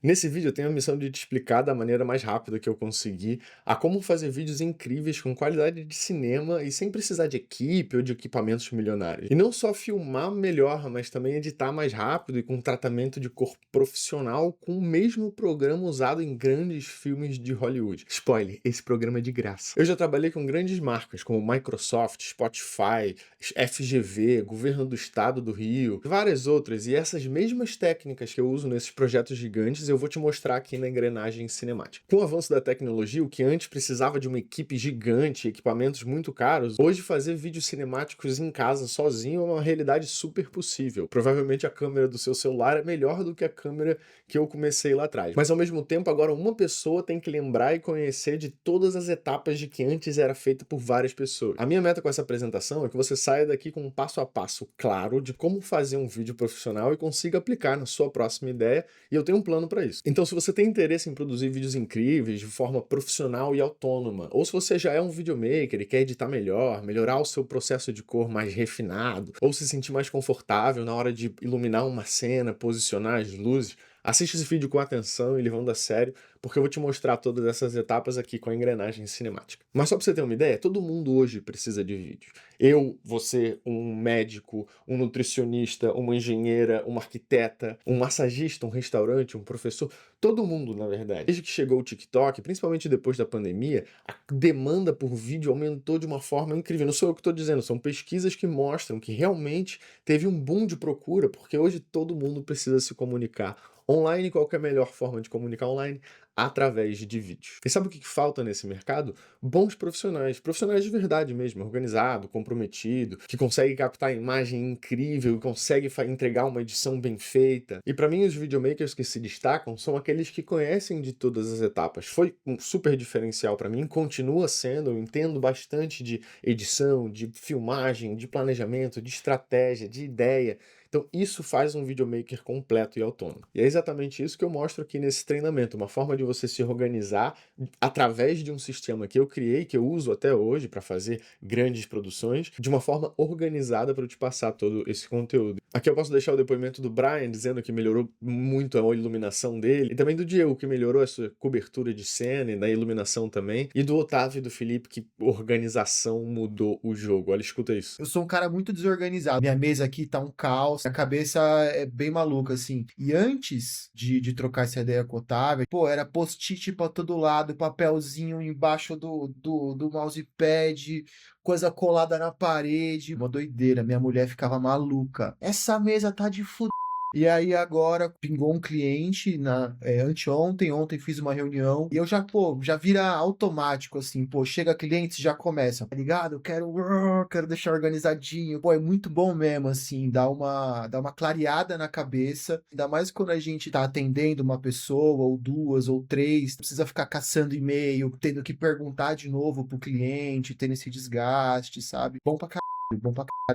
Nesse vídeo eu tenho a missão de te explicar da maneira mais rápida que eu conseguir a como fazer vídeos incríveis com qualidade de cinema e sem precisar de equipe ou de equipamentos milionários. E não só filmar melhor, mas também editar mais rápido e com tratamento de cor profissional com o mesmo programa usado em grandes filmes de Hollywood. Spoiler, esse programa é de graça. Eu já trabalhei com grandes marcas como Microsoft, Spotify, FGV, Governo do Estado do Rio, várias outras, e essas mesmas técnicas que eu uso nesses projetos gigantes eu vou te mostrar aqui na engrenagem cinemática. Com o avanço da tecnologia, o que antes precisava de uma equipe gigante, equipamentos muito caros, hoje fazer vídeos cinemáticos em casa sozinho é uma realidade super possível. Provavelmente a câmera do seu celular é melhor do que a câmera que eu comecei lá atrás. Mas ao mesmo tempo, agora uma pessoa tem que lembrar e conhecer de todas as etapas de que antes era feita por várias pessoas. A minha meta com essa apresentação é que você saia daqui com um passo a passo claro de como fazer um vídeo profissional e consiga aplicar na sua próxima ideia, e eu tenho um plano para isso. Então, se você tem interesse em produzir vídeos incríveis de forma profissional e autônoma, ou se você já é um videomaker e quer editar melhor, melhorar o seu processo de cor mais refinado, ou se sentir mais confortável na hora de iluminar uma cena, posicionar as luzes, assiste esse vídeo com atenção e levando a sério, porque eu vou te mostrar todas essas etapas aqui com a engrenagem cinemática. Mas só para você ter uma ideia, todo mundo hoje precisa de vídeo. Eu, você, um médico, um nutricionista, uma engenheira, uma arquiteta, um massagista, um restaurante, um professor, todo mundo, na verdade. Desde que chegou o TikTok, principalmente depois da pandemia, a demanda por vídeo aumentou de uma forma incrível. Não sou eu que estou dizendo, são pesquisas que mostram que realmente teve um boom de procura, porque hoje todo mundo precisa se comunicar online. Qual que é a melhor forma de comunicar online? Através de vídeos. E sabe o que falta nesse mercado? Bons profissionais, profissionais de verdade mesmo, organizado, comprometido, que consegue captar a imagem incrível, consegue entregar uma edição bem feita. E para mim os videomakers que se destacam são aqueles que conhecem de todas as etapas. Foi um super diferencial para mim, continua sendo, eu entendo bastante de edição, de filmagem, de planejamento, de estratégia, de ideia. Então isso faz um videomaker completo e autônomo. E é exatamente isso que eu mostro aqui nesse treinamento, uma forma de você se organizar através de um sistema que eu criei, que eu uso até hoje para fazer grandes produções, de uma forma organizada para eu te passar todo esse conteúdo. Aqui eu posso deixar o depoimento do Brian dizendo que melhorou muito a iluminação dele, e também do Diego, que melhorou a sua cobertura de cena e da iluminação também, e do Otávio e do Felipe, que organização mudou o jogo. Olha, escuta isso. Eu sou um cara muito desorganizado. Minha mesa aqui tá um caos, a cabeça é bem maluca, assim. E antes de trocar essa ideia com o Otávio, pô, era post-it pra todo lado, papelzinho embaixo do mousepad, coisa colada na parede. Uma doideira, minha mulher ficava maluca. Essa mesa tá de fuder. E aí agora pingou um cliente anteontem, ontem fiz uma reunião e eu já, pô, já vira automático assim, pô, chega cliente já começa, tá ligado? Quero deixar organizadinho. Pô, é muito bom mesmo assim, dá uma clareada na cabeça, ainda mais quando a gente tá atendendo uma pessoa ou duas ou três, precisa ficar caçando e-mail, tendo que perguntar de novo pro cliente, tendo esse desgaste, sabe? Bom pra caralho,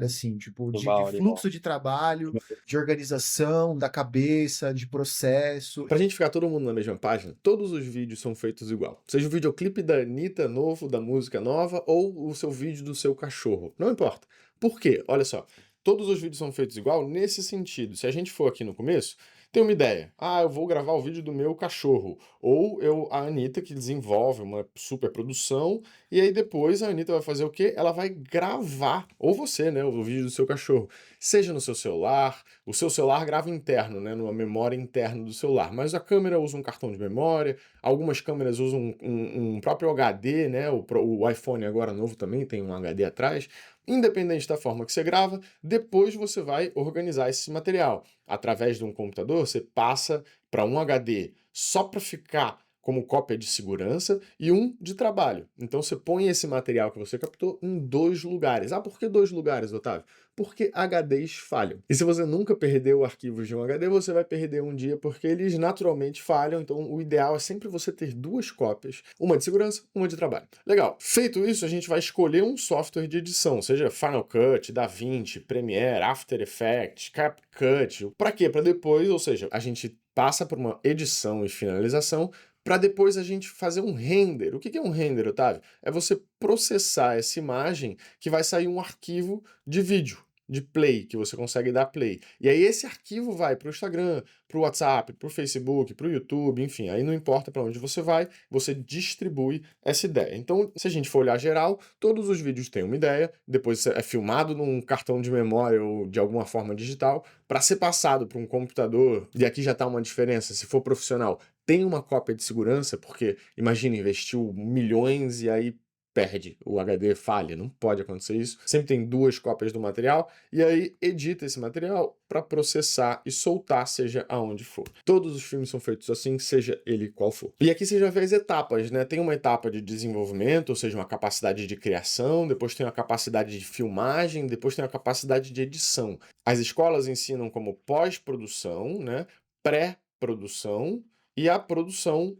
assim, tipo, de Animal, animal. fluxo de trabalho, de organização da cabeça, de processo. Pra gente ficar todo mundo na mesma página, todos os vídeos são feitos igual. Seja o videoclipe da Anitta novo, da música nova, ou o seu vídeo do seu cachorro. Não importa. Por quê? Olha só. Todos os vídeos são feitos igual nesse sentido. Se a gente for aqui no começo, tem uma ideia. Ah, eu vou gravar o vídeo do meu cachorro. Ou a Anitta que desenvolve uma super produção, e aí depois a Anitta vai fazer o quê? Ela vai gravar, ou você, né, o vídeo do seu cachorro. Seja no seu celular, o seu celular grava interno, né, numa memória interna do celular, mas a câmera usa um cartão de memória, algumas câmeras usam um próprio HD, né, o iPhone agora novo também tem um HD atrás. Independente da forma que você grava, depois você vai organizar esse material. Através de um computador, você passa para um HD só para ficar como cópia de segurança e um de trabalho. Então você põe esse material que você captou em 2 lugares. Ah, por que 2 lugares, Otávio? Porque HDs falham. E se você nunca perdeu arquivos de um HD, você vai perder um dia porque eles naturalmente falham. Então o ideal é sempre você ter 2 cópias, uma de segurança, uma de trabalho. Legal. Feito isso, a gente vai escolher um software de edição, seja Final Cut, DaVinci, Premiere, After Effects, CapCut. Para quê? Para depois, ou seja, a gente passa por uma edição e finalização para depois a gente fazer um render. O que é um render, Otávio? É você processar essa imagem que vai sair um arquivo de vídeo. de play, que você consegue dar play. E aí esse arquivo vai para o Instagram, para o WhatsApp, para o Facebook, para o YouTube, enfim, aí não importa para onde você vai, você distribui essa ideia. Então, se a gente for olhar geral, todos os vídeos têm uma ideia, depois é filmado num cartão de memória ou de alguma forma digital, para ser passado para um computador, e aqui já está uma diferença, se for profissional, tem uma cópia de segurança, porque imagina, investiu milhões e aí perde, o HD falha, não pode acontecer isso. Sempre tem 2 cópias do material e aí edita esse material para processar e soltar, seja aonde for. Todos os filmes são feitos assim, seja ele qual for. E aqui você já vê as etapas, né? Tem uma etapa de desenvolvimento, ou seja, uma capacidade de criação, depois tem a capacidade de filmagem, depois tem a capacidade de edição. As escolas ensinam como pós-produção, né? Pré-produção e a produção,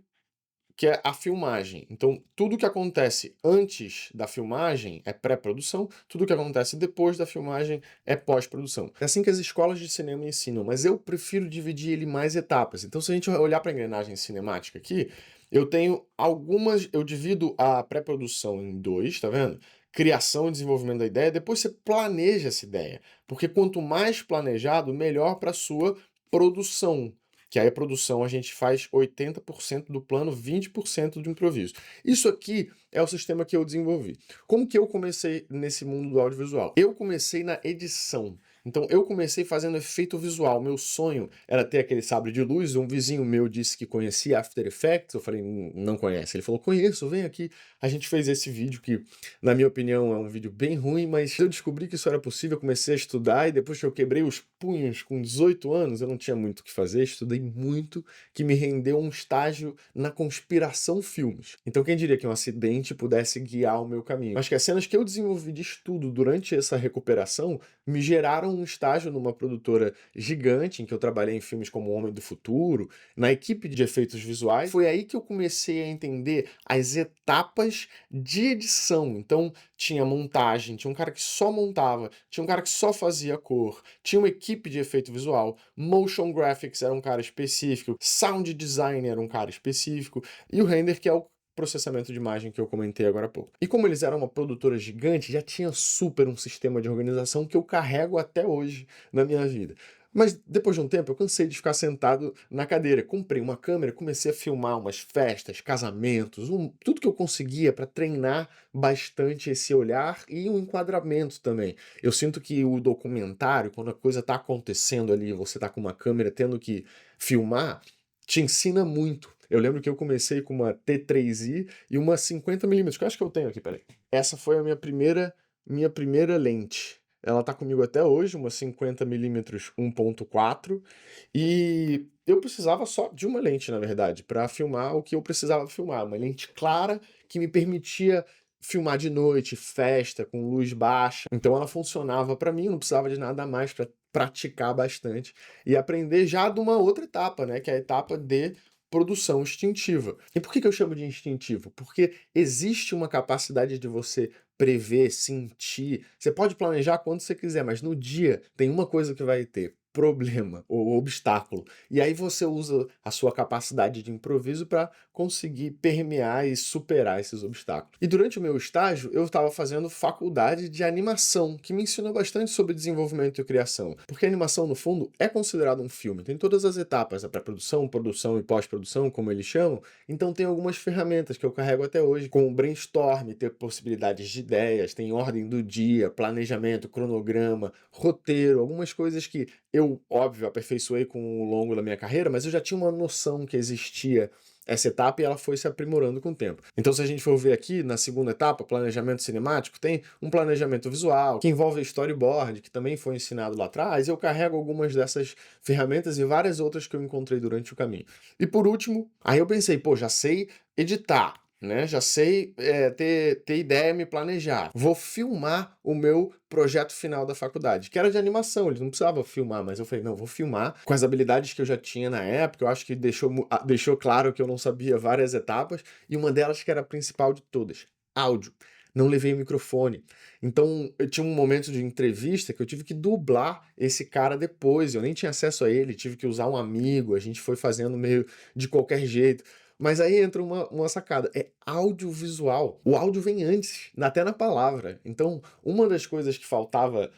que é a filmagem. Então, tudo que acontece antes da filmagem é pré-produção, tudo que acontece depois da filmagem é pós-produção. É assim que as escolas de cinema ensinam, mas eu prefiro dividir ele em mais etapas. Então, se a gente olhar para a engrenagem cinemática aqui, eu tenho algumas, eu divido a pré-produção em 2, tá vendo? Criação e desenvolvimento da ideia, depois você planeja essa ideia, porque quanto mais planejado, melhor para sua produção. Que aí a produção a gente faz 80% do plano, 20% do improviso. Isso aqui é o sistema que eu desenvolvi. Como que eu comecei nesse mundo do audiovisual? Eu comecei na edição. Então eu comecei fazendo efeito visual. Meu sonho era ter aquele sabre de luz. Um vizinho meu disse que conhecia After Effects. Eu falei, não conhece. Ele falou, conheço, vem aqui. A gente fez esse vídeo que, na minha opinião, é um vídeo bem ruim, mas eu descobri que isso era possível, eu comecei a estudar e depois que eu quebrei os punhos com 18 anos, eu não tinha muito o que fazer, estudei muito, que me rendeu um estágio na Conspiração Filmes. Então quem diria que um acidente pudesse guiar o meu caminho? Acho que as cenas que eu desenvolvi de estudo durante essa recuperação me geraram um estágio numa produtora gigante, em que eu trabalhei em filmes como O Homem do Futuro, na equipe de efeitos visuais. Foi aí que eu comecei a entender as etapas de edição. Então, tinha montagem, tinha um cara que só montava, tinha um cara que só fazia cor, tinha uma equipe de efeito visual, motion graphics era um cara específico, sound design era um cara específico, e o render, que é o processamento de imagem que eu comentei agora há pouco. E como eles eram uma produtora gigante, já tinha super um sistema de organização que eu carrego até hoje na minha vida. Mas depois de um tempo eu cansei de ficar sentado na cadeira. Comprei uma câmera, comecei a filmar umas festas, casamentos, tudo que eu conseguia para treinar bastante esse olhar e um enquadramento também. Eu sinto que o documentário, quando a coisa está acontecendo ali, você está com uma câmera tendo que filmar, te ensina muito. Eu lembro que eu comecei com uma T3i e uma 50mm, que eu acho que eu tenho aqui, peraí. Essa foi a minha primeira lente. Ela tá comigo até hoje, uma 50mm 1.4, e eu precisava só de uma lente, na verdade, para filmar o que eu precisava filmar, uma lente clara que me permitia filmar de noite, festa, com luz baixa. Então ela funcionava para mim, eu não precisava de nada mais para praticar bastante e aprender já de uma outra etapa, né, que é a etapa de produção instintiva. E por que eu chamo de instintivo? Porque existe uma capacidade de você prever, sentir. Você pode planejar quando você quiser, mas no dia tem uma coisa que vai ter: problema ou obstáculo. E aí você usa a sua capacidade de improviso para conseguir permear e superar esses obstáculos. E durante o meu estágio, eu estava fazendo faculdade de animação, que me ensinou bastante sobre desenvolvimento e criação. Porque a animação, no fundo, é considerado um filme. Tem todas as etapas, a pré-produção, produção e pós-produção, como eles chamam. Então tem algumas ferramentas que eu carrego até hoje, como brainstorm, ter possibilidades de ideias, tem ordem do dia, planejamento, cronograma, roteiro, algumas coisas que eu, óbvio, aperfeiçoei com o longo da minha carreira, mas eu já tinha uma noção que existia essa etapa e ela foi se aprimorando com o tempo. Então, se a gente for ver aqui, na segunda etapa, planejamento cinemático, tem um planejamento visual, que envolve storyboard, que também foi ensinado lá atrás, e eu carrego algumas dessas ferramentas e várias outras que eu encontrei durante o caminho. E por último, aí eu pensei, pô, já sei editar, né? Já sei ter ideia, me planejar. Vou filmar o meu projeto final da faculdade, que era de animação, eles não precisavam filmar, mas eu falei, não, vou filmar com as habilidades que eu já tinha na época. Eu acho que deixou claro que eu não sabia várias etapas, e uma delas que era a principal de todas: áudio. Não levei microfone. Então, eu tinha um momento de entrevista que eu tive que dublar esse cara depois. Eu nem tinha acesso a ele, tive que usar um amigo, a gente foi fazendo meio de qualquer jeito. Mas aí entra uma sacada, é audiovisual. O áudio vem antes, até na palavra. Então, uma das coisas que faltava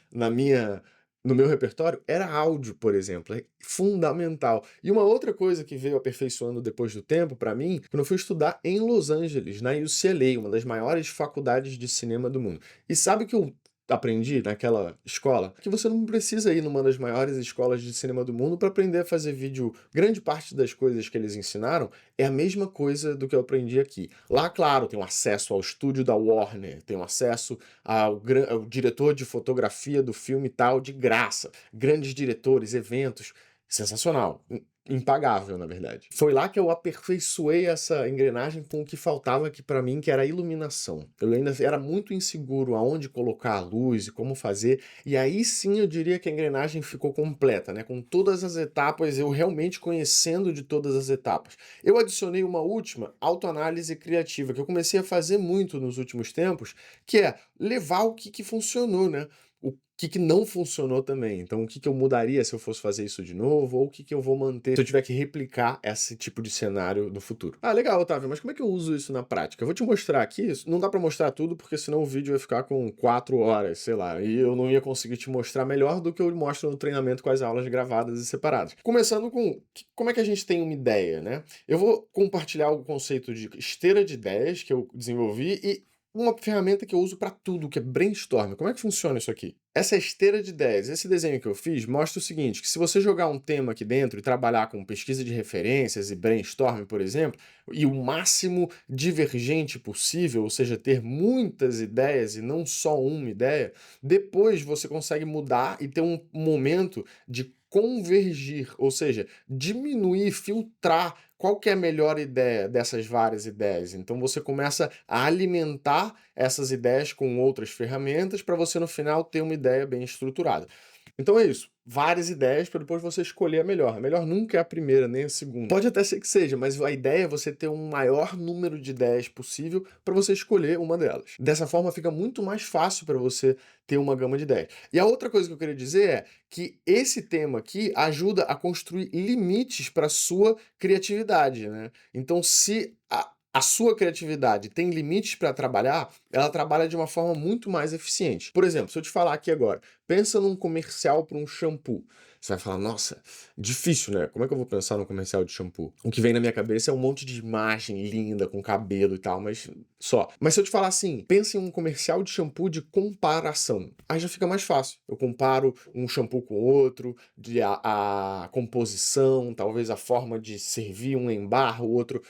no meu repertório era áudio, por exemplo, é fundamental. E uma outra coisa que veio aperfeiçoando depois do tempo para mim, quando eu fui estudar em Los Angeles, na UCLA, uma das maiores faculdades de cinema do mundo. E sabe o que eu aprendi naquela escola? Que você não precisa ir numa das maiores escolas de cinema do mundo para aprender a fazer vídeo. Grande parte das coisas que eles ensinaram é a mesma coisa do que eu aprendi aqui. Lá, claro, tem um acesso ao estúdio da Warner, tem um acesso ao diretor de fotografia do filme e tal, de graça. Grandes diretores, eventos. Sensacional. Impagável, na verdade. Foi lá que eu aperfeiçoei essa engrenagem com o que faltava aqui para mim, que era a iluminação. Eu ainda era muito inseguro aonde colocar a luz e como fazer, e aí sim eu diria que a engrenagem ficou completa, né? Com todas as etapas, eu realmente conhecendo de todas as etapas. Eu adicionei uma última, autoanálise criativa, que eu comecei a fazer muito nos últimos tempos, que é levar o que funcionou, né? O que não funcionou também. Então, o que eu mudaria se eu fosse fazer isso de novo, ou o que eu vou manter se eu tiver que replicar esse tipo de cenário no futuro. Ah, legal, Otávio, mas como é que eu uso isso na prática? Eu vou te mostrar aqui, não dá pra mostrar tudo, porque senão o vídeo vai ficar com 4 horas, sei lá, e eu não ia conseguir te mostrar melhor do que eu mostro no treinamento com as aulas gravadas e separadas. Começando com como é que a gente tem uma ideia, né? Eu vou compartilhar o conceito de esteira de ideias que eu desenvolvi e uma ferramenta que eu uso para tudo, que é brainstorm. Como é que funciona isso aqui? Essa esteira de ideias, esse desenho que eu fiz, mostra o seguinte, que se você jogar um tema aqui dentro e trabalhar com pesquisa de referências e brainstorm, por exemplo, e o máximo divergente possível, ou seja, ter muitas ideias e não só uma ideia, depois você consegue mudar e ter um momento de convergir, ou seja, diminuir, filtrar qual que é a melhor ideia dessas várias ideias. Então você começa a alimentar essas ideias com outras ferramentas para você no final ter uma ideia bem estruturada. Então é isso. Várias ideias para depois você escolher a melhor. A melhor nunca é a primeira, nem a segunda. Pode até ser que seja, mas a ideia é você ter um maior número de ideias possível para você escolher uma delas. Dessa forma fica muito mais fácil para você ter uma gama de ideias. E a outra coisa que eu queria dizer é que esse tema aqui ajuda a construir limites para sua criatividade, né? Então, se a sua criatividade tem limites para trabalhar, ela trabalha de uma forma muito mais eficiente. Por exemplo, se eu te falar aqui agora, pensa num comercial para um shampoo. Você vai falar, nossa, difícil, né? Como é que eu vou pensar num comercial de shampoo? O que vem na minha cabeça é um monte de imagem linda, com cabelo e tal, mas só. Mas se eu te falar assim, pensa em um comercial de shampoo de comparação. Aí já fica mais fácil. Eu comparo um shampoo com outro, a composição, talvez a forma de servir um em barra, o outro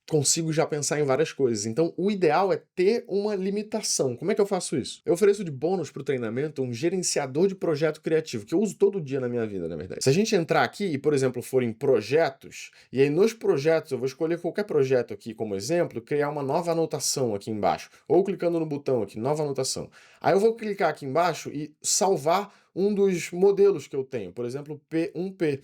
consigo já pensar em várias coisas. Então, o ideal é ter uma limitação. Como é que eu faço isso? Eu ofereço de bônus para o treinamento um gerenciador de projeto criativo, que eu uso todo dia na minha vida, na verdade. Se a gente entrar aqui e, por exemplo, for em projetos, e aí nos projetos eu vou escolher qualquer projeto aqui como exemplo, criar uma nova anotação aqui embaixo, ou clicando no botão aqui, nova anotação. Aí eu vou clicar aqui embaixo e salvar um dos modelos que eu tenho, por exemplo, P1P.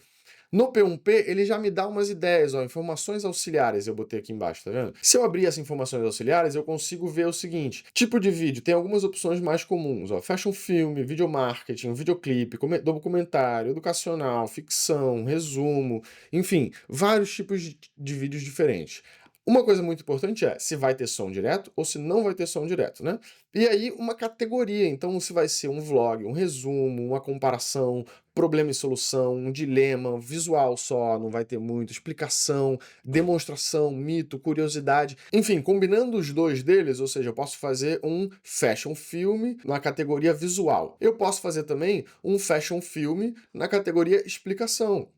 No P1P, ele já me dá umas ideias, ó, informações auxiliares, eu botei aqui embaixo, tá vendo? Se eu abrir essas informações auxiliares, eu consigo ver o seguinte, tipo de vídeo, tem algumas opções mais comuns, ó, fashion film, video marketing, videoclipe, documentário, educacional, ficção, resumo, enfim, vários tipos de vídeos diferentes. Uma coisa muito importante é se vai ter som direto ou se não vai ter som direto, né? E aí uma categoria, então se vai ser um vlog, um resumo, uma comparação, problema e solução, um dilema, visual só, não vai ter muito, explicação, demonstração, mito, curiosidade. Enfim, combinando os dois deles, ou seja, eu posso fazer um fashion film na categoria visual. Eu posso fazer também um fashion film na categoria explicação.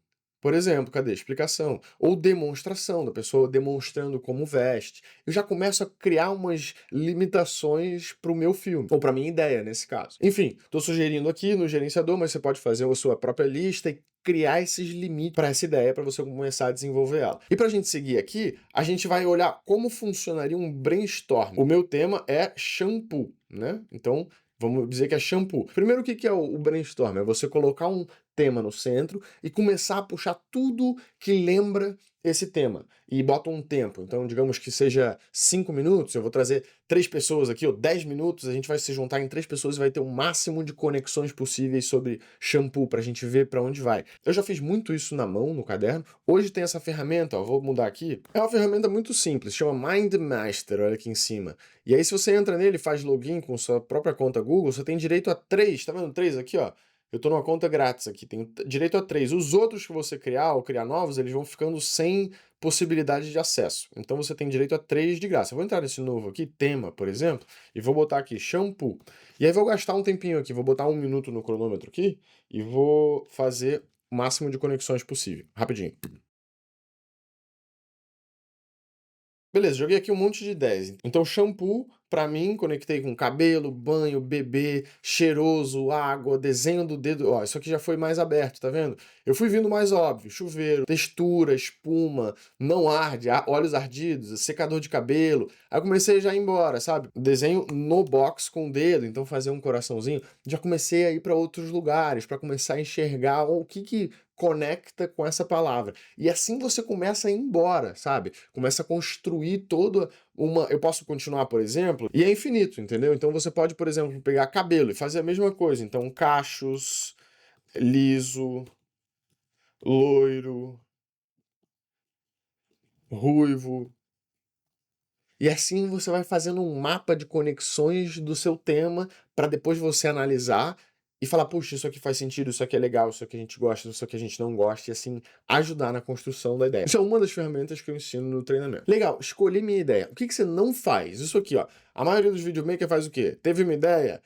Por exemplo, cadê? Explicação. Ou demonstração, da pessoa demonstrando como veste. Eu já começo a criar umas limitações para o meu filme, ou para minha ideia, nesse caso. Enfim, estou sugerindo aqui no gerenciador, mas você pode fazer a sua própria lista e criar esses limites para essa ideia, para você começar a desenvolver ela. E para a gente seguir aqui, a gente vai olhar como funcionaria um brainstorm. O meu tema é shampoo, né? Então, vamos dizer que é shampoo. Primeiro, o que é o brainstorm? É você colocar um tema no centro e começar a puxar tudo que lembra esse tema e boto um tempo. Então, digamos que seja 5 minutos, eu vou trazer 3 pessoas aqui, ou 10 minutos, a gente vai se juntar em 3 pessoas e vai ter o máximo de conexões possíveis sobre shampoo, pra gente ver pra onde vai. Eu já fiz muito isso na mão, no caderno. Hoje tem essa ferramenta, ó, vou mudar aqui. É uma ferramenta muito simples, chama MindMaster, olha aqui em cima. E aí, se você entra nele e faz login com sua própria conta Google, você tem direito a 3, tá vendo 3 aqui, ó? Eu tô numa conta grátis aqui, tenho direito a 3. Os outros que você criar ou criar novos, eles vão ficando sem possibilidade de acesso. Então você tem direito a 3 de graça. Eu vou entrar nesse novo aqui, tema, por exemplo, e vou botar aqui shampoo. E aí vou gastar um tempinho aqui, vou botar 1 minuto no cronômetro aqui e vou fazer o máximo de conexões possível. Rapidinho. Beleza, joguei aqui um monte de ideias. Então, shampoo, pra mim, conectei com cabelo, banho, bebê, cheiroso, água, desenho do dedo. Ó, isso aqui já foi mais aberto, tá vendo? Eu fui vindo mais óbvio: chuveiro, textura, espuma, não arde, olhos ardidos, secador de cabelo. Aí eu comecei já a ir embora, sabe? Desenho no box com o dedo, então fazer um coraçãozinho. Já comecei a ir pra outros lugares, pra começar a enxergar o que conecta com essa palavra. E assim você começa a ir embora, sabe? Começa a construir toda uma. Eu posso continuar, por exemplo, e é infinito, entendeu? Então você pode, por exemplo, pegar cabelo e fazer a mesma coisa. Então, cachos, liso, loiro, ruivo. E assim você vai fazendo um mapa de conexões do seu tema para depois você analisar e falar: puxa, isso aqui faz sentido, isso aqui é legal, isso aqui a gente gosta, isso aqui a gente não gosta, e assim ajudar na construção da ideia. Isso é uma das ferramentas que eu ensino no treinamento. Legal, escolhi minha ideia. O que que você não faz? Isso aqui, ó. A maioria dos videomakers faz o quê? Teve uma ideia?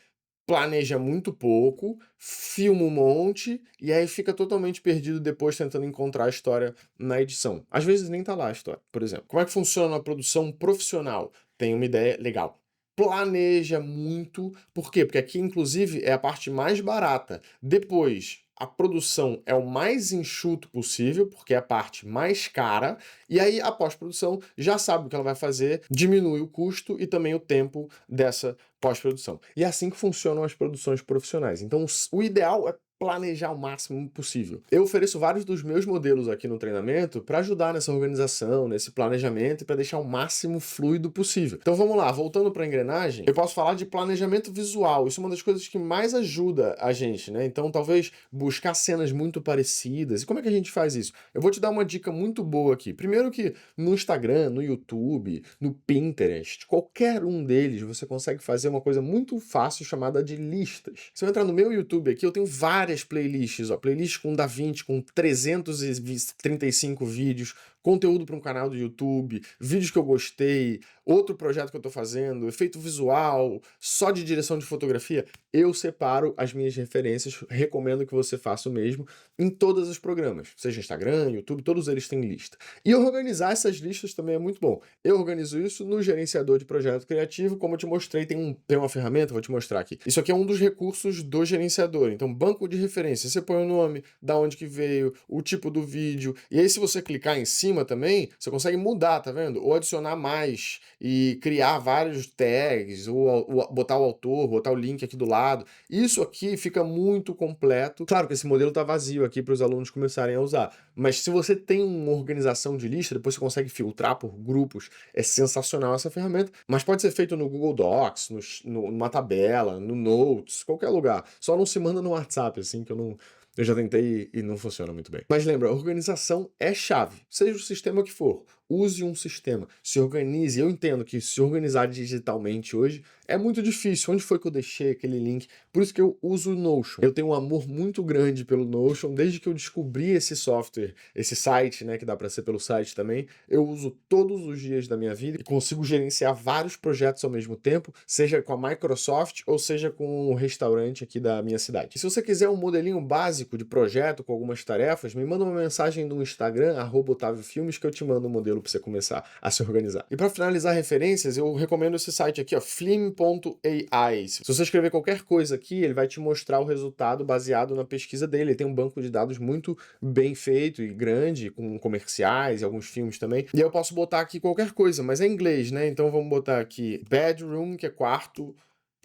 Planeja muito pouco, filma um monte e aí fica totalmente perdido depois tentando encontrar a história na edição. Às vezes nem tá lá a história, por exemplo. Como é que funciona a produção profissional? Tem uma ideia legal. Planeja muito. Por quê? Porque aqui, inclusive, é a parte mais barata. Depois, a produção é o mais enxuto possível, porque é a parte mais cara. E aí, a pós-produção já sabe o que ela vai fazer, diminui o custo e também o tempo dessa pós-produção. E é assim que funcionam as produções profissionais. Então, o ideal é planejar o máximo possível. Eu ofereço vários dos meus modelos aqui no treinamento para ajudar nessa organização, nesse planejamento e para deixar o máximo fluido possível. Então vamos lá, voltando para a engrenagem, eu posso falar de planejamento visual. Isso é uma das coisas que mais ajuda a gente, né? Então talvez buscar cenas muito parecidas. E como é que a gente faz isso? Eu vou te dar uma dica muito boa aqui. Primeiro que no Instagram, no YouTube, no Pinterest, qualquer um deles você consegue fazer uma coisa muito fácil chamada de listas. Se eu entrar no meu YouTube aqui, eu tenho várias playlists, ó, playlist com DaVinci, com 335 vídeos, conteúdo para um canal do YouTube, vídeos que eu gostei, outro projeto que eu tô fazendo, efeito visual, só de direção de fotografia. Eu separo as minhas referências, recomendo que você faça o mesmo em todos os programas, seja Instagram, YouTube, todos eles têm lista. E organizar essas listas também é muito bom. Eu organizo isso no gerenciador de projeto criativo, como eu te mostrei, tem uma ferramenta, vou te mostrar aqui. Isso aqui é um dos recursos do gerenciador. Então, banco de referência, você põe o nome, da onde que veio, o tipo do vídeo, e aí se você clicar em cima também, você consegue mudar, tá vendo? Ou adicionar mais e criar vários tags, ou botar o autor, botar o link aqui do lado. Isso aqui fica muito completo. Claro que esse modelo tá vazio aqui para os alunos começarem a usar, mas se você tem uma organização de lista, depois você consegue filtrar por grupos. É sensacional essa ferramenta, mas pode ser feito no Google Docs, numa tabela, no Notes, qualquer lugar. Só não se manda no WhatsApp, assim, que eu já tentei e não funciona muito bem. Mas lembra, organização é chave. Seja o sistema que for, use um sistema. Se organize. Eu entendo que se organizar digitalmente hoje é muito difícil. Onde foi que eu deixei aquele link? Por isso que eu uso o Notion. Eu tenho um amor muito grande pelo Notion. Desde que eu descobri esse software, esse site, né, que dá para ser pelo site também, eu uso todos os dias da minha vida e consigo gerenciar vários projetos ao mesmo tempo, seja com a Microsoft ou seja com o restaurante aqui da minha cidade. E se você quiser um modelinho básico de projeto com algumas tarefas, me manda uma mensagem no Instagram, @OtávioFilmes, que eu te mando um modelo para você começar a se organizar. E para finalizar referências, eu recomendo esse site aqui, ó, flim.ai. Se você escrever qualquer coisa aqui, ele vai te mostrar o resultado baseado na pesquisa dele. Ele tem um banco de dados muito bem feito e grande, com comerciais e alguns filmes também. E eu posso botar aqui qualquer coisa, mas é em inglês, né? Então vamos botar aqui bedroom, que é quarto,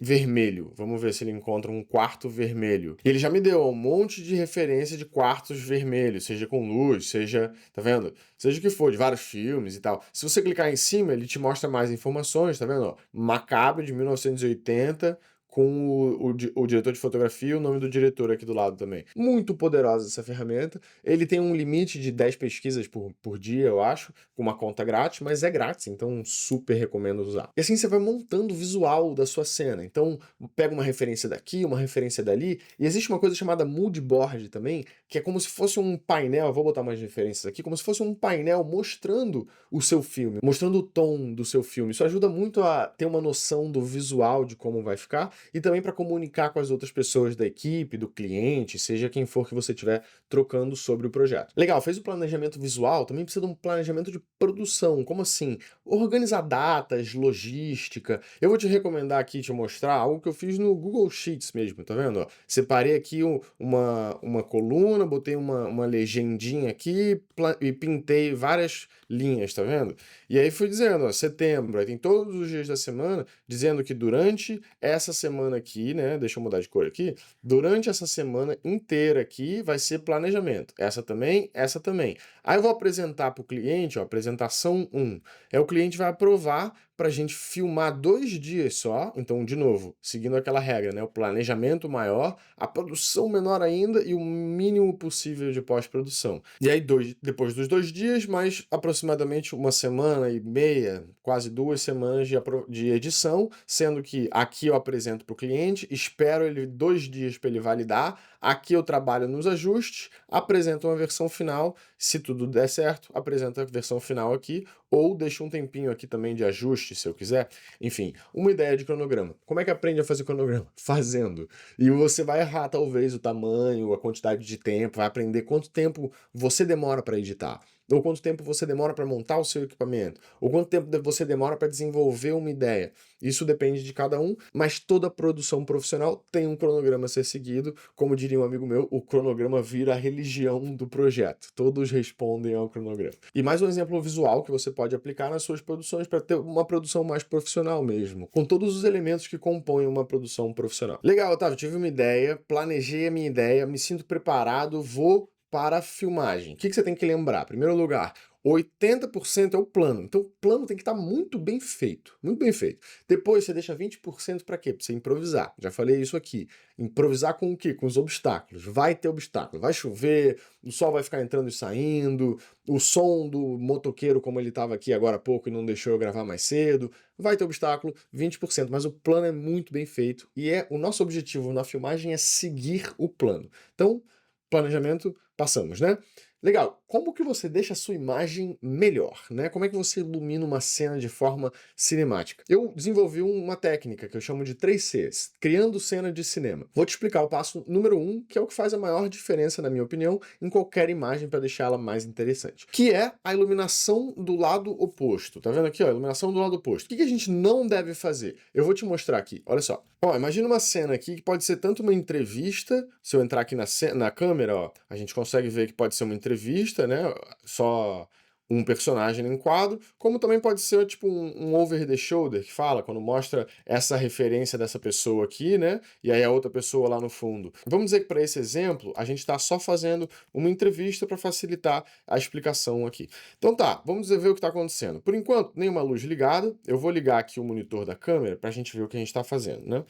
vermelho. Vamos ver se ele encontra um quarto vermelho. E ele já me deu um monte de referência de quartos vermelhos, seja com luz, seja, tá vendo? Seja o que for, de vários filmes e tal. Se você clicar em cima, ele te mostra mais informações, tá vendo? Ó, Macabre, de 1980, com o diretor de fotografia e o nome do diretor aqui do lado também. Muito poderosa essa ferramenta. Ele tem um limite de 10 pesquisas por dia, eu acho, com uma conta grátis, mas é grátis, então super recomendo usar. E assim você vai montando o visual da sua cena. Então, pega uma referência daqui, uma referência dali, e existe uma coisa chamada mood board também, que é como se fosse um painel, eu vou botar mais referências aqui, como se fosse um painel mostrando o seu filme, mostrando o tom do seu filme. Isso ajuda muito a ter uma noção do visual de como vai ficar e também para comunicar com as outras pessoas da equipe, do cliente, seja quem for que você estiver trocando sobre o projeto. Legal, fez o planejamento visual, também precisa de um planejamento de produção. Como assim? Organizar datas, logística. Eu vou te recomendar aqui, te mostrar algo que eu fiz no Google Sheets mesmo, tá vendo? Ó, separei aqui uma coluna, botei uma legendinha aqui e pintei várias linhas, tá vendo? E aí fui dizendo, ó, setembro, aí tem todos os dias da semana, dizendo que durante essa semana aqui, né, deixa eu mudar de cor aqui, durante essa semana inteira aqui vai ser planejamento. Essa também, essa também. Aí eu vou apresentar para o cliente, ó, apresentação 1. O cliente vai aprovar para a gente filmar 2 dias só. Então, de novo, seguindo aquela regra, né? O planejamento maior, a produção menor ainda e o mínimo possível de pós-produção. E aí, depois dos 2 dias, mais aproximadamente uma semana e meia, quase 2 semanas de edição, sendo que aqui eu apresento para o cliente, espero ele 2 dias para ele validar, aqui eu trabalho nos ajustes, apresento uma versão final, se tudo der certo, apresento a versão final aqui, ou deixo um tempinho aqui também de ajuste, se eu quiser. Enfim, uma ideia de cronograma. Como é que aprende a fazer cronograma? Fazendo. E você vai errar, talvez, o tamanho, a quantidade de tempo, vai aprender quanto tempo você demora para editar. Ou quanto tempo você demora para montar o seu equipamento. Ou quanto tempo você demora para desenvolver uma ideia. Isso depende de cada um, mas toda produção profissional tem um cronograma a ser seguido. Como diria um amigo meu, o cronograma vira a religião do projeto. Todos respondem ao cronograma. E mais um exemplo visual que você pode aplicar nas suas produções para ter uma produção mais profissional mesmo, com todos os elementos que compõem uma produção profissional. Legal, Otávio, tive uma ideia, planejei a minha ideia, me sinto preparado, vou para a filmagem. O que você tem que lembrar? Em primeiro lugar, 80% é o plano. Então, o plano tem que estar muito bem feito. Muito bem feito. Depois, você deixa 20% para quê? Para você improvisar. Já falei isso aqui. Improvisar com o quê? Com os obstáculos. Vai ter obstáculo. Vai chover, o sol vai ficar entrando e saindo, o som do motoqueiro, como ele estava aqui agora há pouco e não deixou eu gravar mais cedo. Vai ter obstáculo, 20%. Mas o plano é muito bem feito. E o nosso objetivo na filmagem é seguir o plano. Então, planejamento, passamos, né? Legal. Como que você deixa a sua imagem melhor, né? Como é que você ilumina uma cena de forma cinemática? Eu desenvolvi uma técnica que eu chamo de 3Cs, criando cena de cinema. Vou te explicar o passo número 1, que é o que faz a maior diferença, na minha opinião, em qualquer imagem para deixá-la mais interessante, que é a iluminação do lado oposto. Tá vendo aqui, ó, iluminação do lado oposto. O que a gente não deve fazer? Eu vou te mostrar aqui, olha só. Ó, imagina uma cena aqui que pode ser tanto uma entrevista, se eu entrar aqui na câmera, ó, a gente consegue ver que pode ser uma entrevista, né, só um personagem em quadro, como também pode ser tipo um over the shoulder, que fala, quando mostra essa referência dessa pessoa aqui, né, e aí a outra pessoa lá no fundo. Vamos dizer que para esse exemplo, a gente está só fazendo uma entrevista para facilitar a explicação aqui. Então tá, vamos ver o que está acontecendo. Por enquanto, nenhuma luz ligada, eu vou ligar aqui o monitor da câmera para a gente ver o que a gente está fazendo, né?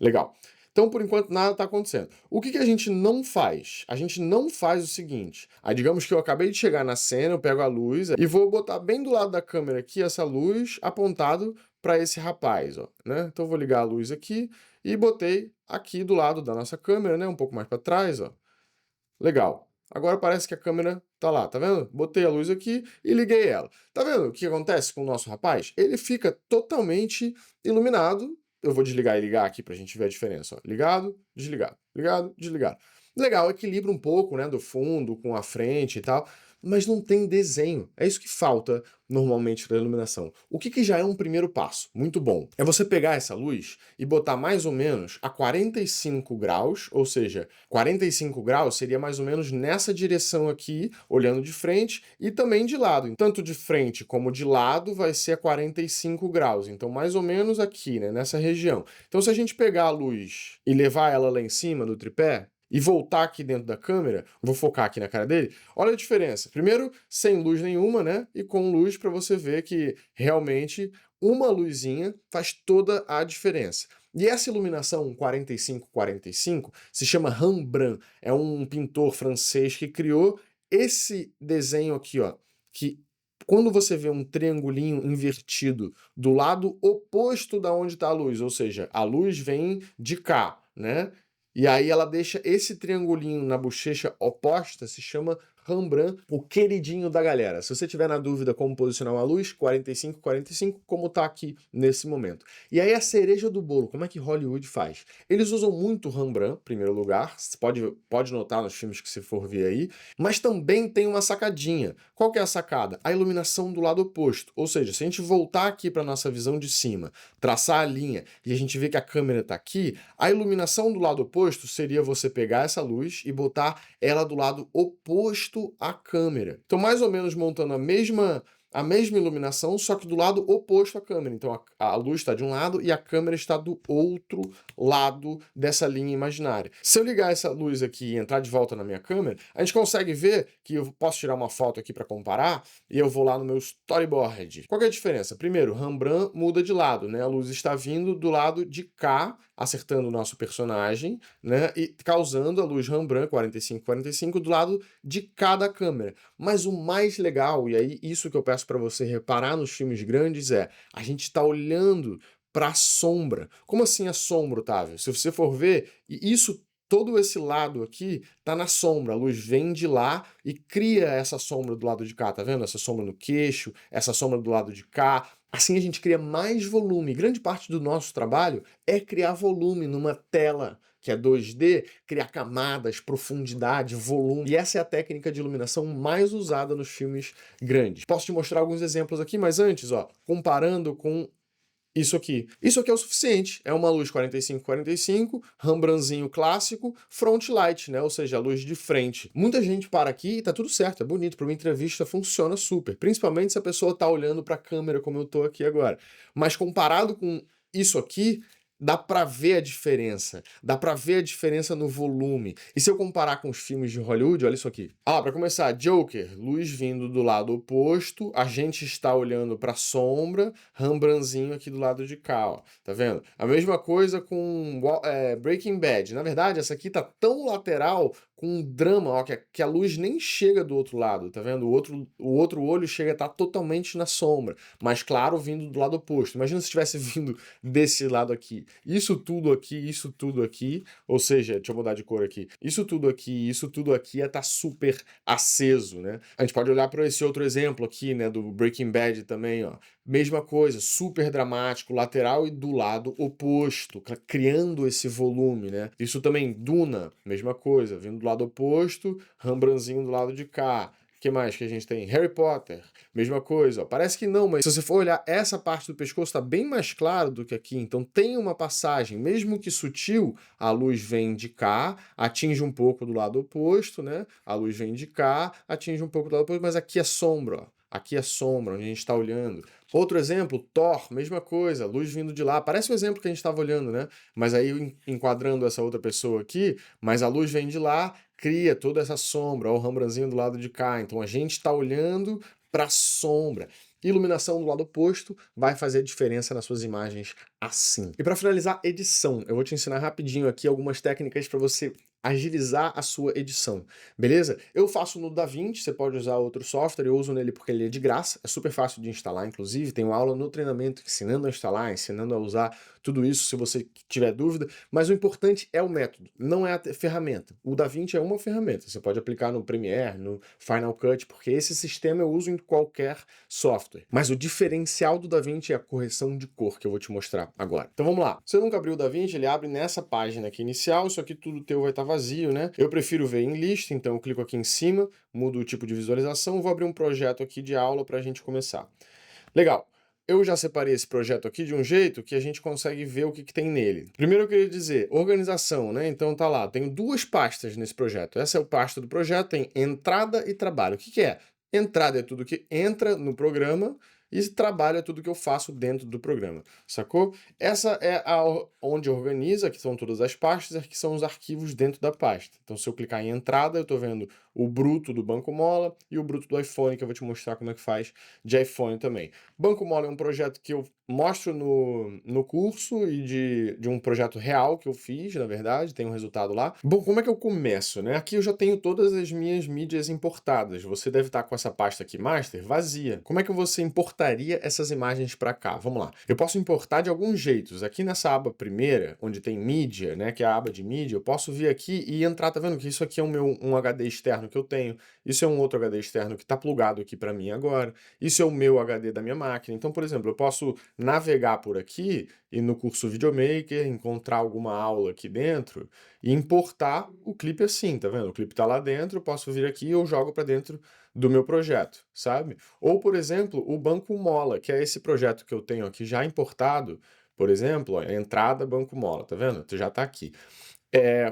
Legal. Então, por enquanto, nada está acontecendo. O que a gente não faz? A gente não faz o seguinte. Aí, digamos que eu acabei de chegar na cena, eu pego a luz e vou botar bem do lado da câmera aqui essa luz apontado para esse rapaz, ó, né? Então, eu vou ligar a luz aqui e botei aqui do lado da nossa câmera, né? Um pouco mais para trás, ó. Legal. Agora parece que a câmera tá lá, tá vendo? Botei a luz aqui e liguei ela. Tá vendo o que acontece com o nosso rapaz? Ele fica totalmente iluminado. Eu vou desligar e ligar aqui pra gente ver a diferença. Ó. Ligado, desligado, ligado, desligado. Legal, equilibra um pouco, né, do fundo com a frente e tal. mas não tem desenho. É isso que falta normalmente para iluminação. O que já é um primeiro passo, muito bom, é você pegar essa luz e botar mais ou menos a 45 graus, ou seja, 45 graus seria mais ou menos nessa direção aqui, olhando de frente e também de lado. Tanto de frente como de lado vai ser a 45 graus, então mais ou menos aqui, né, nessa região. Então se a gente pegar a luz e levar ela lá em cima do tripé, e voltar aqui dentro da câmera, vou focar aqui na cara dele, olha a diferença. Primeiro, sem luz nenhuma, né? E com luz para você ver que realmente uma luzinha faz toda a diferença. E essa iluminação 45-45 se chama Rembrandt. É um pintor francês que criou esse desenho aqui, ó, que quando você vê um triangulinho invertido do lado oposto da onde está a luz, ou seja, a luz vem de cá, né? E aí ela deixa esse triangulinho na bochecha oposta, se chama Rembrandt, o queridinho da galera. Se você tiver na dúvida como posicionar uma luz, 45-45, como tá aqui nesse momento. E aí a cereja do bolo, como é que Hollywood faz? Eles usam muito Rembrandt, em primeiro lugar, você pode notar nos filmes que você for ver aí, mas também tem uma sacadinha. Qual que é a sacada? A iluminação do lado oposto. Ou seja, se a gente voltar aqui para nossa visão de cima, traçar a linha e a gente vê que a câmera está aqui, a iluminação do lado oposto seria você pegar essa luz e botar ela do lado oposto à câmera. Então, mais ou menos montando a mesma iluminação, só que do lado oposto à câmera. Então, a luz está de um lado e a câmera está do outro lado dessa linha imaginária. Se eu ligar essa luz aqui e entrar de volta na minha câmera, a gente consegue ver que eu posso tirar uma foto aqui para comparar e eu vou lá no meu storyboard. Qual que é a diferença? Primeiro, Rembrandt muda de lado, né? A luz está vindo do lado de cá, acertando o nosso personagem, né? E causando a luz Rembrandt 45-45 do lado de cada câmera. Mas o mais legal, e aí isso que eu peço para você reparar nos filmes grandes é, a gente está olhando para a sombra. Como assim a sombra, Otávio? Se você for ver, isso todo esse lado aqui tá na sombra, a luz vem de lá e cria essa sombra do lado de cá, tá vendo? Essa sombra no queixo, essa sombra do lado de cá. Assim a gente cria mais volume. Grande parte do nosso trabalho é criar volume numa tela que é 2D, criar camadas, profundidade, volume. E essa é a técnica de iluminação mais usada nos filmes grandes. Posso te mostrar alguns exemplos aqui, mas antes, ó, comparando com isso aqui. Isso aqui é o suficiente. É uma luz 45-45, Rembrandtzinho clássico, front light, né? Ou seja, a luz de frente. Muita gente para aqui e tá tudo certo, é bonito. Para uma entrevista funciona super. Principalmente se a pessoa tá olhando para a câmera como eu tô aqui agora. Mas comparado com isso aqui, dá pra ver a diferença. Dá pra ver a diferença no volume. E se eu comparar com os filmes de Hollywood, olha isso aqui. Ah, pra começar, Joker, luz vindo do lado oposto, a gente está olhando pra sombra, Rembrandtzinho aqui do lado de cá, ó. Tá vendo? A mesma coisa com Breaking Bad. Na verdade, essa aqui tá tão lateral com um drama, ó, que a luz nem chega do outro lado, tá vendo? O outro olho chega a estar totalmente na sombra, mas claro, vindo do lado oposto. Imagina se tivesse vindo desse lado aqui. Isso tudo aqui, ou seja, deixa eu mudar de cor aqui. Isso tudo aqui ia estar super aceso, né? A gente pode olhar para esse outro exemplo aqui, né, do Breaking Bad também, ó. Mesma coisa, super dramático, lateral e do lado oposto, criando esse volume, né? Isso também, Duna, mesma coisa, vindo do lado oposto, Rembrandtzinho do lado de cá. O que mais que a gente tem? Harry Potter, mesma coisa. Ó. Parece que não, mas se você for olhar, essa parte do pescoço está bem mais claro do que aqui. Então tem uma passagem, mesmo que sutil, a luz vem de cá, atinge um pouco do lado oposto, né? A luz vem de cá, atinge um pouco do lado oposto, mas aqui é sombra, ó. Aqui é sombra, onde a gente está olhando. Outro exemplo, Thor, mesma coisa, luz vindo de lá. Parece o exemplo que a gente estava olhando, né? Mas aí, enquadrando essa outra pessoa aqui, mas a luz vem de lá, cria toda essa sombra, ó, o Rembrandtzinho do lado de cá. Então a gente está olhando para a sombra. Iluminação do lado oposto vai fazer diferença nas suas imagens assim. E para finalizar, edição. Eu vou te ensinar rapidinho aqui algumas técnicas para você agilizar a sua edição, beleza? Eu faço no DaVinci, você pode usar outro software, eu uso nele porque ele é de graça, é super fácil de instalar, inclusive, tenho aula no treinamento ensinando a instalar, ensinando a usar tudo isso, se você tiver dúvida, mas o importante é o método, não é a ferramenta. O DaVinci é uma ferramenta, você pode aplicar no Premiere, no Final Cut, porque esse sistema eu uso em qualquer software, mas o diferencial do DaVinci é a correção de cor, que eu vou te mostrar agora. Então vamos lá, se você nunca abriu o DaVinci, ele abre nessa página aqui inicial, isso aqui tudo teu vai estar vazio. vazio, né? Eu prefiro ver em lista, então eu clico aqui em cima, mudo o tipo de visualização, vou abrir um projeto aqui de aula para a gente começar. Legal. Eu já separei esse projeto aqui de um jeito que a gente consegue ver o que tem nele. Primeiro eu queria dizer, organização, né? Então tá lá, tenho duas pastas nesse projeto. Essa é a pasta do projeto, tem entrada e trabalho. O que é? Entrada é tudo que entra no programa e trabalho é tudo que eu faço dentro do programa, sacou? Essa é onde organiza, que são todas as pastas, que são os arquivos dentro da pasta. Então se eu clicar em entrada, eu estou vendo o bruto do Banco Mola e o bruto do iPhone, que eu vou te mostrar como é que faz de iPhone também. Banco Mola é um projeto que eu mostro no curso e de um projeto real que eu fiz, na verdade, tem um resultado lá. Bom, como é que eu começo, né? Aqui eu já tenho todas as minhas mídias importadas. Você deve estar com essa pasta aqui, Master, vazia. Como é que você importaria essas imagens para cá? Vamos lá. Eu posso importar de alguns jeitos. Aqui nessa aba primeira, onde tem mídia, né, que é a aba de mídia, eu posso vir aqui e entrar, tá vendo que isso aqui é um HD externo que eu tenho, isso é um outro HD externo que está plugado aqui para mim agora, isso é o meu HD da minha máquina. Então, por exemplo, eu posso navegar por aqui e no curso Videomaker encontrar alguma aula aqui dentro e importar o clipe assim, tá vendo? O clipe está lá dentro, eu posso vir aqui e eu jogo para dentro do meu projeto, sabe? Ou, por exemplo, o Banco Mola, que é esse projeto que eu tenho aqui já importado, por exemplo, ó, entrada Banco Mola, tá vendo? Já está aqui.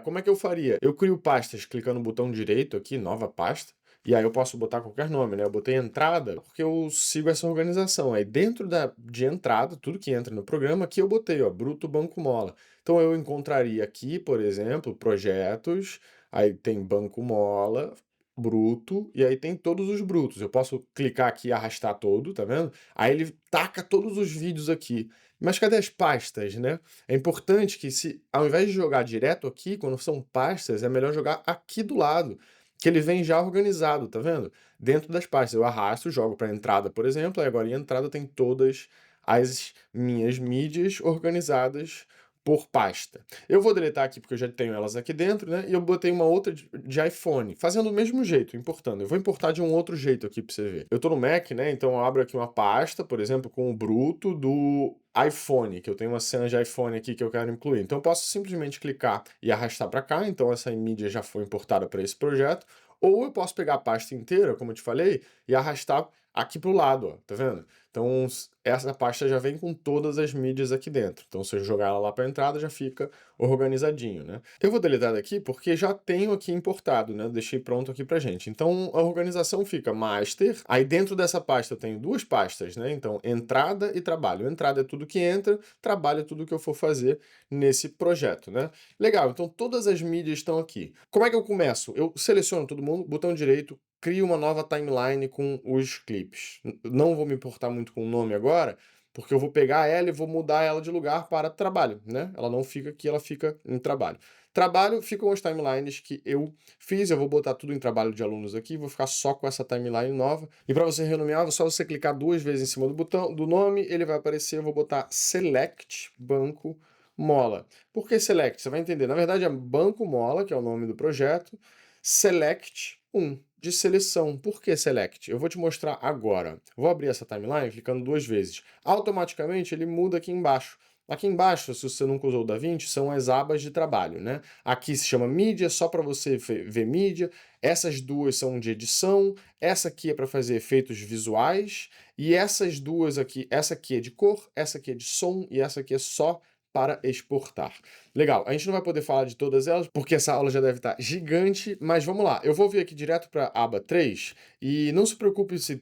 Como é que eu faria? Eu crio pastas clicando no botão direito aqui, nova pasta, e aí eu posso botar qualquer nome, né? Eu botei entrada porque eu sigo essa organização. Aí dentro de entrada, tudo que entra no programa, aqui eu botei, ó, Bruto Banco Mola. Então eu encontraria aqui, por exemplo, projetos, aí tem Banco Mola, Bruto, e aí tem todos os brutos. Eu posso clicar aqui e arrastar todo, tá vendo? Aí ele taca todos os vídeos aqui. Mas cadê as pastas, né? É importante que ao invés de jogar direto aqui, quando são pastas, é melhor jogar aqui do lado, que ele vem já organizado, tá vendo? Dentro das pastas. Eu arrasto, jogo para entrada, por exemplo, e agora em entrada tem todas as minhas mídias organizadas por pasta. Eu vou deletar aqui porque eu já tenho elas aqui dentro, né? E eu botei uma outra de iPhone, fazendo o mesmo jeito, importando. Eu vou importar de um outro jeito aqui para você ver. Eu tô no Mac, né? Então eu abro aqui uma pasta, por exemplo, com o bruto do iPhone, que eu tenho uma cena de iPhone aqui que eu quero incluir. Então eu posso simplesmente clicar e arrastar para cá, então essa mídia já foi importada para esse projeto, ou eu posso pegar a pasta inteira, como eu te falei, e arrastar aqui para o lado, ó, tá vendo? Então essa pasta já vem com todas as mídias aqui dentro. Então se eu jogar ela lá para a entrada, já fica organizadinho, né? Eu vou deletar daqui porque já tenho aqui importado, né? Deixei pronto aqui pra gente. Então a organização fica master, aí dentro dessa pasta eu tenho duas pastas, né? Então entrada e trabalho. Entrada é tudo que entra, trabalho é tudo que eu for fazer nesse projeto, né? Legal, então todas as mídias estão aqui. Como é que eu começo? Eu seleciono todo mundo, botão direito, crio uma nova timeline com os clipes. Não vou me importar muito com o nome agora, porque eu vou pegar ela e vou mudar ela de lugar para trabalho, né? Ela não fica aqui, ela fica em trabalho. Trabalho ficam as timelines que eu fiz, eu vou botar tudo em trabalho de alunos aqui, vou ficar só com essa timeline nova. E para você renomear, é só você clicar duas vezes em cima do botão do nome, ele vai aparecer, eu vou botar Select Banco Mola. Por que Select? Você vai entender. Na verdade é Banco Mola, que é o nome do projeto, Select 1, de seleção. Por que Select? Eu vou te mostrar agora. Vou abrir essa timeline clicando duas vezes. Automaticamente ele muda aqui embaixo. Aqui embaixo, se você nunca usou o DaVinci, são as abas de trabalho, né? Aqui se chama mídia, só para você ver mídia. Essas duas são de edição. Essa aqui é para fazer efeitos visuais. E essas duas aqui, essa aqui é de cor, essa aqui é de som e essa aqui é só para exportar. Legal, a gente não vai poder falar de todas elas, porque essa aula já deve estar gigante, mas vamos lá. Eu vou vir aqui direto para a aba 3 e não se preocupe se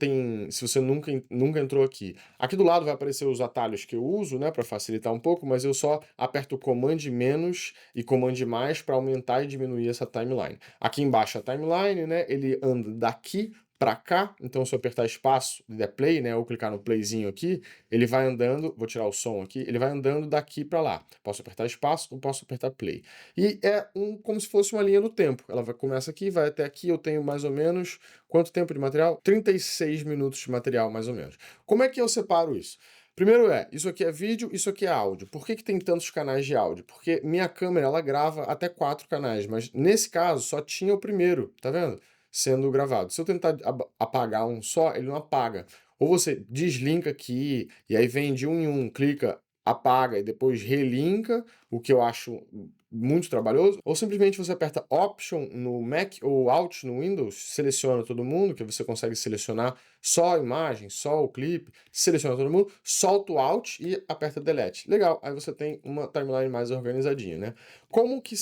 você nunca entrou aqui. Aqui do lado vai aparecer os atalhos que eu uso, né, para facilitar um pouco, mas eu só aperto Command menos e Command mais para aumentar e diminuir essa timeline. Aqui embaixo a timeline, né, ele anda daqui para cá, então se eu apertar espaço, der play, né, ou clicar no playzinho aqui, ele vai andando, vou tirar o som aqui, ele vai andando daqui para lá. Posso apertar espaço ou posso apertar play. E é como se fosse uma linha do tempo. Começa aqui, vai até aqui, eu tenho mais ou menos, quanto tempo de material? 36 minutos de material, mais ou menos. Como é que eu separo isso? Primeiro isso aqui é vídeo, isso aqui é áudio. Por que tem tantos canais de áudio? Porque minha câmera, ela grava até 4 canais, mas nesse caso só tinha o primeiro, tá vendo? Sendo gravado. Se eu tentar apagar um só, ele não apaga. Ou você deslinka aqui, e aí vem de um em um, clica, apaga e depois relinka, o que eu acho muito trabalhoso, ou simplesmente você aperta Option no Mac ou Alt no Windows, seleciona todo mundo, que você consegue selecionar só a imagem, só o clipe, seleciona todo mundo, solta o Alt e aperta Delete. Legal, aí você tem uma timeline mais organizadinha, né? Como que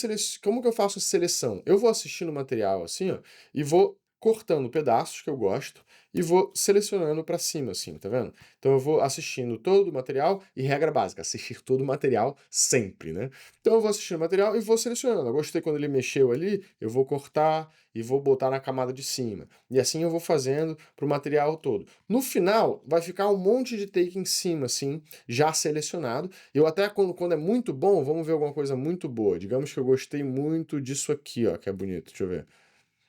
eu faço a seleção? Eu vou assistindo o material assim, ó, e vou cortando pedaços que eu gosto e vou selecionando para cima, assim, tá vendo? Então eu vou assistindo todo o material e regra básica, assistir todo o material sempre, né? Então eu vou assistindo o material e vou selecionando. Eu gostei quando ele mexeu ali, eu vou cortar e vou botar na camada de cima. E assim eu vou fazendo pro material todo. No final, vai ficar um monte de take em cima, assim, já selecionado. Eu até, quando é muito bom, vamos ver alguma coisa muito boa. Digamos que eu gostei muito disso aqui, ó, que é bonito. Deixa eu ver.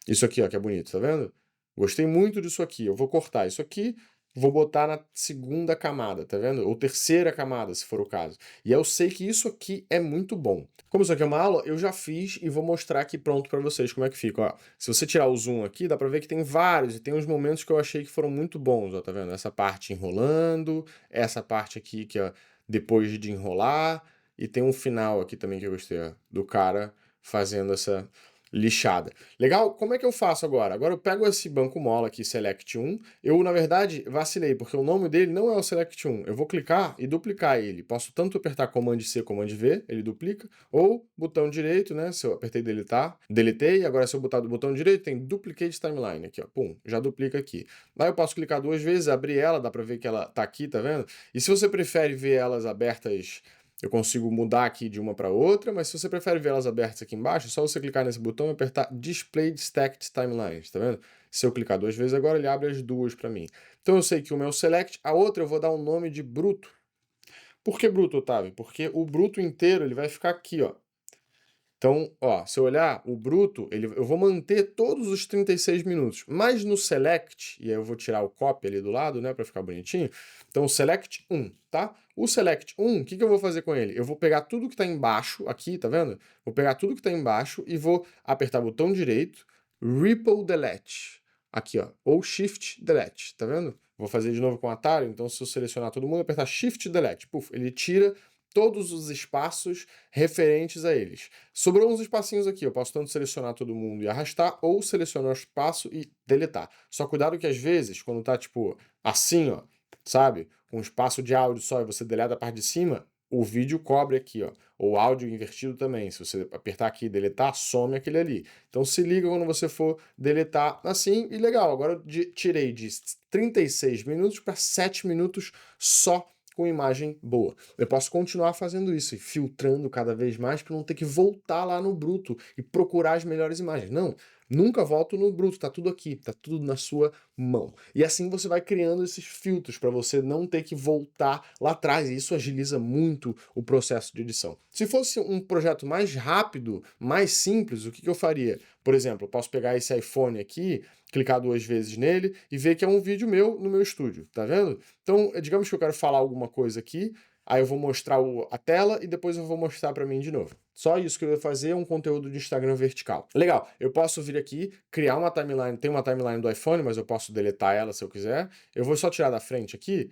Isso aqui, ó, que é bonito, tá vendo? Gostei muito disso aqui. Eu vou cortar isso aqui, vou botar na segunda camada, tá vendo? Ou terceira camada, se for o caso. E eu sei que isso aqui é muito bom. Como isso aqui é uma aula, eu já fiz e vou mostrar aqui pronto pra vocês como é que fica, ó. Se você tirar o zoom aqui, dá pra ver que tem vários, e tem uns momentos que eu achei que foram muito bons, ó, tá vendo? Essa parte enrolando, essa parte aqui que, ó, depois de enrolar, e tem um final aqui também que eu gostei, ó, do cara fazendo essa lixada. Legal? Como é que eu faço agora? Agora eu pego esse banco mola aqui, Select 1. Eu, na verdade, vacilei, porque o nome dele não é o Select 1. Eu vou clicar e duplicar ele. Posso tanto apertar Command C, Command V, ele duplica, ou botão direito, né? Se eu apertei deletar, deletei. Agora, se eu botar do botão direito, tem Duplicate Timeline aqui, ó. Pum, já duplica aqui. Aí eu posso clicar duas vezes, abrir ela, dá pra ver que ela tá aqui, tá vendo? E se você prefere ver elas abertas, eu consigo mudar aqui de uma para outra, mas se você prefere ver elas abertas aqui embaixo, é só você clicar nesse botão e apertar Display Stacked Timelines, tá vendo? Se eu clicar duas vezes agora, ele abre as duas para mim. Então eu sei que uma é o Select, a outra eu vou dar um nome de Bruto. Por que Bruto, Otávio? Porque o Bruto inteiro ele vai ficar aqui, ó. Então, ó, se eu olhar o bruto, eu vou manter todos os 36 minutos, mas no select, e aí eu vou tirar o copy ali do lado, né, para ficar bonitinho. Então, select 1, tá? O select 1, o que que eu vou fazer com ele? Eu vou pegar tudo que tá embaixo aqui, tá vendo? Vou pegar tudo que tá embaixo e vou apertar o botão direito, Ripple Delete, aqui, ó, ou Shift Delete, tá vendo? Vou fazer de novo com o atalho, então se eu selecionar todo mundo, apertar Shift Delete, puf, ele tira todos os espaços referentes a eles. Sobrou uns espacinhos aqui, eu posso tanto selecionar todo mundo e arrastar, ou selecionar o espaço e deletar. Só cuidado que às vezes, quando tá tipo assim, ó, sabe? Com um espaço de áudio só e você deleta a parte de cima, o vídeo cobre aqui, ó. Ou áudio invertido também. Se você apertar aqui e deletar, some aquele ali. Então se liga quando você for deletar assim, e legal. Agora eu tirei de 36 minutos para 7 minutos só com imagem boa. Eu posso continuar fazendo isso e filtrando cada vez mais para não ter que voltar lá no bruto e procurar as melhores imagens. Não, nunca volto no bruto, tá tudo aqui, tá tudo na sua mão. E assim você vai criando esses filtros para você não ter que voltar lá atrás, e isso agiliza muito o processo de edição. Se fosse um projeto mais rápido, mais simples, o que eu faria? Por exemplo, eu posso pegar esse iPhone aqui, clicar duas vezes nele e ver que é um vídeo meu no meu estúdio, tá vendo? Então, digamos que eu quero falar alguma coisa aqui, aí eu vou mostrar a tela e depois eu vou mostrar para mim de novo. Só isso que eu vou fazer é um conteúdo de Instagram vertical. Legal, eu posso vir aqui, criar uma timeline, tem uma timeline do iPhone, mas eu posso deletar ela se eu quiser. Eu vou só tirar da frente aqui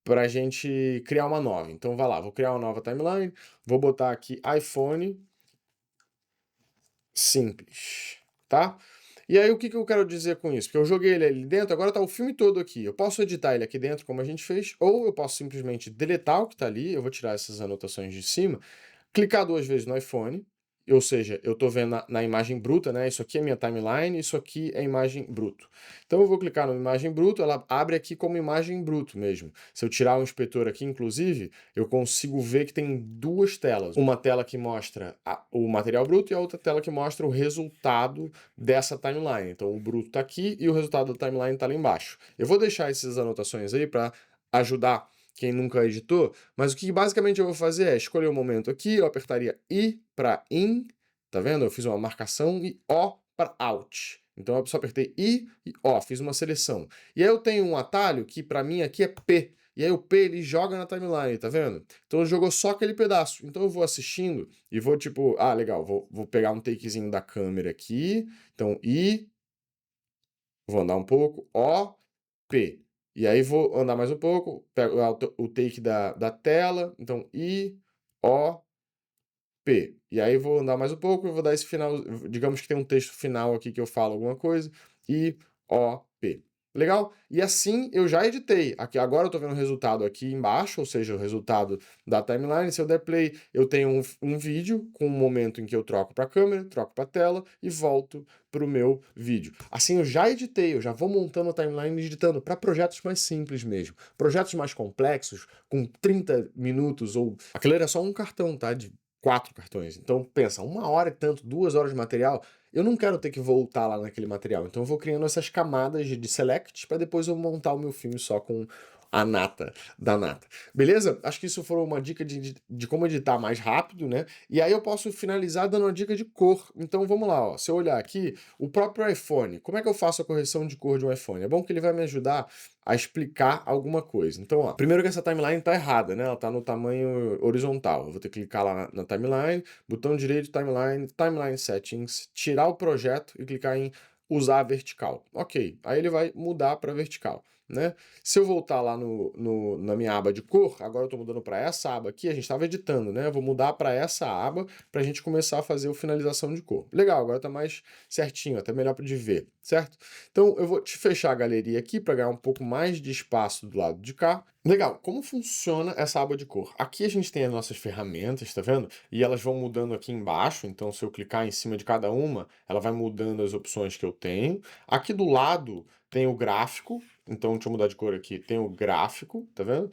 para a gente criar uma nova. Então, vai lá, vou criar uma nova timeline, vou botar aqui iPhone simples, tá? E aí, o que eu quero dizer com isso? Porque eu joguei ele ali dentro, agora tá o filme todo aqui. Eu posso editar ele aqui dentro, como a gente fez, ou eu posso simplesmente deletar o que tá ali, eu vou tirar essas anotações de cima, clicar duas vezes no iPhone, ou seja, eu estou vendo na imagem bruta, né? Isso aqui é minha timeline, isso aqui é imagem bruto. Então eu vou clicar no imagem bruto, ela abre aqui como imagem bruto mesmo. Se eu tirar o inspetor aqui, inclusive, eu consigo ver que tem duas telas. Uma tela que mostra o material bruto e a outra tela que mostra o resultado dessa timeline. Então o bruto está aqui e o resultado da timeline está lá embaixo. Eu vou deixar essas anotações aí para ajudar quem nunca editou, mas o que basicamente eu vou fazer é escolher o momento aqui, eu apertaria I para in, tá vendo? Eu fiz uma marcação e O para out. Então eu só apertei I e O, fiz uma seleção. E aí eu tenho um atalho que para mim aqui é P, e aí o P ele joga na timeline, tá vendo? Então jogou só aquele pedaço. Então eu vou assistindo e vou tipo, legal, vou pegar um takezinho da câmera aqui, então I, vou andar um pouco, O, P. E aí vou andar mais um pouco, pego o take da tela, então I, O, P. E aí vou andar mais um pouco e vou dar esse final, digamos que tem um texto final aqui que eu falo alguma coisa, I, O, P. Legal? E assim eu já editei. Aqui agora eu tô vendo o resultado aqui embaixo, ou seja, o resultado da timeline. Se eu der play, eu tenho um vídeo com um momento em que eu troco para a câmera, troco para a tela e volto para o meu vídeo. Assim eu já editei, eu já vou montando a timeline e editando para projetos mais simples mesmo. Projetos mais complexos, com 30 minutos ou... Aquilo era só um cartão, tá? De 4 cartões. Então pensa, 1 hora e tanto, 2 horas de material, eu não quero ter que voltar lá naquele material. Então eu vou criando essas camadas de selects para depois eu montar o meu filme só com a nata da nata. Beleza? Acho que isso foi uma dica de como editar mais rápido, né? E aí eu posso finalizar dando uma dica de cor. Então vamos lá, ó. Se eu olhar aqui, o próprio iPhone. Como é que eu faço a correção de cor de um iPhone? É bom que ele vai me ajudar a explicar alguma coisa. Então, ó, primeiro que essa timeline tá errada, né? Ela tá no tamanho horizontal. Eu vou ter que clicar lá na timeline, botão direito, timeline, timeline settings, tirar o projeto e clicar em usar vertical. Ok, aí ele vai mudar para vertical, né? Se eu voltar lá na minha aba de cor, agora eu estou mudando para essa aba aqui, a gente estava editando, né? Eu vou mudar para essa aba para a gente começar a fazer a finalização de cor. Legal, agora está mais certinho, até melhor de ver, certo? Então eu vou te fechar a galeria aqui para ganhar um pouco mais de espaço do lado de cá. Legal, como funciona essa aba de cor? Aqui a gente tem as nossas ferramentas, tá vendo? E elas vão mudando aqui embaixo, então se eu clicar em cima de cada uma, ela vai mudando as opções que eu tenho. Aqui do lado tem o gráfico, então deixa eu mudar de cor aqui, tem o gráfico, tá vendo?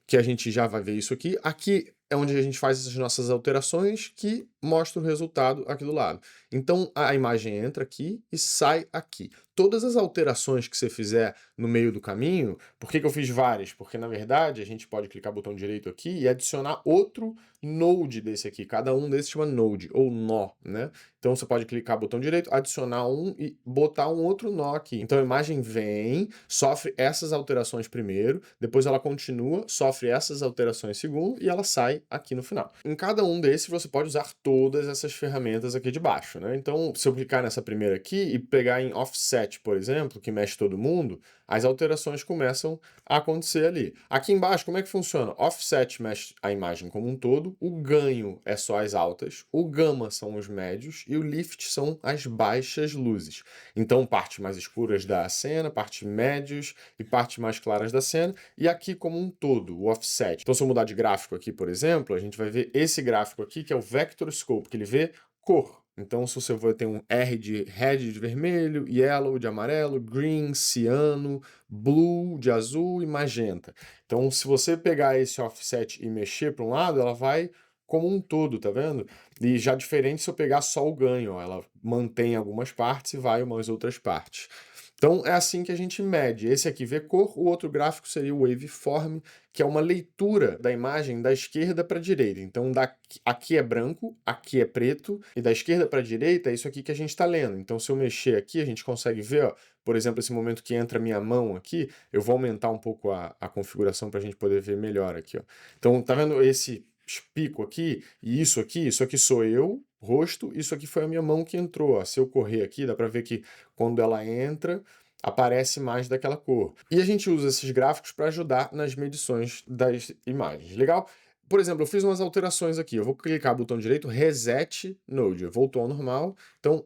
Que a gente já vai ver isso aqui. Aqui é onde a gente faz essas nossas alterações que mostra o resultado aqui do lado. Então a imagem entra aqui e sai aqui. Todas as alterações que você fizer no meio do caminho, por que eu fiz várias? Porque na verdade a gente pode clicar botão direito aqui e adicionar outro node desse aqui. Cada um desses chama node ou nó, né? Então você pode clicar botão direito, adicionar um e botar um outro nó aqui. Então a imagem vem, sofre essas alterações primeiro, depois ela continua, sofre essas alterações segundo e ela sai aqui no final. Em cada um desses você pode usar todas essas ferramentas aqui de baixo, né? Então se eu clicar nessa primeira aqui e pegar em offset, por exemplo, que mexe todo mundo, as alterações começam a acontecer ali. Aqui embaixo, como é que funciona? Offset mexe a imagem como um todo, o ganho é só as altas, o gama são os médios e o lift são as baixas luzes. Então, partes mais escuras da cena, partes médios e partes mais claras da cena, e aqui como um todo, o offset. Então, se eu mudar de gráfico aqui, por exemplo, a gente vai ver esse gráfico aqui, que é o Vector Scope, que ele vê cor. Então, se você for ter um R de red de vermelho, yellow de amarelo, green, ciano, blue de azul e magenta. Então, se você pegar esse offset e mexer para um lado, ela vai como um todo, tá vendo? E já diferente se eu pegar só o ganho, ó, ela mantém algumas partes e vai umas outras partes. Então é assim que a gente mede. Esse aqui vê cor, o outro gráfico seria o waveform, que é uma leitura da imagem da esquerda para a direita. Então aqui é branco, aqui é preto, e da esquerda para a direita é isso aqui que a gente está lendo. Então se eu mexer aqui, a gente consegue ver, ó, por exemplo, esse momento que entra a minha mão aqui, eu vou aumentar um pouco a configuração para a gente poder ver melhor aqui, ó. Então tá vendo esse pico aqui, e isso aqui sou eu, rosto, isso aqui foi a minha mão que entrou, ó. Se eu correr aqui, dá para ver que quando ela entra, aparece mais daquela cor. E a gente usa esses gráficos para ajudar nas medições das imagens, legal? Por exemplo, eu fiz umas alterações aqui, eu vou clicar no botão direito, Reset Node, voltou ao normal, então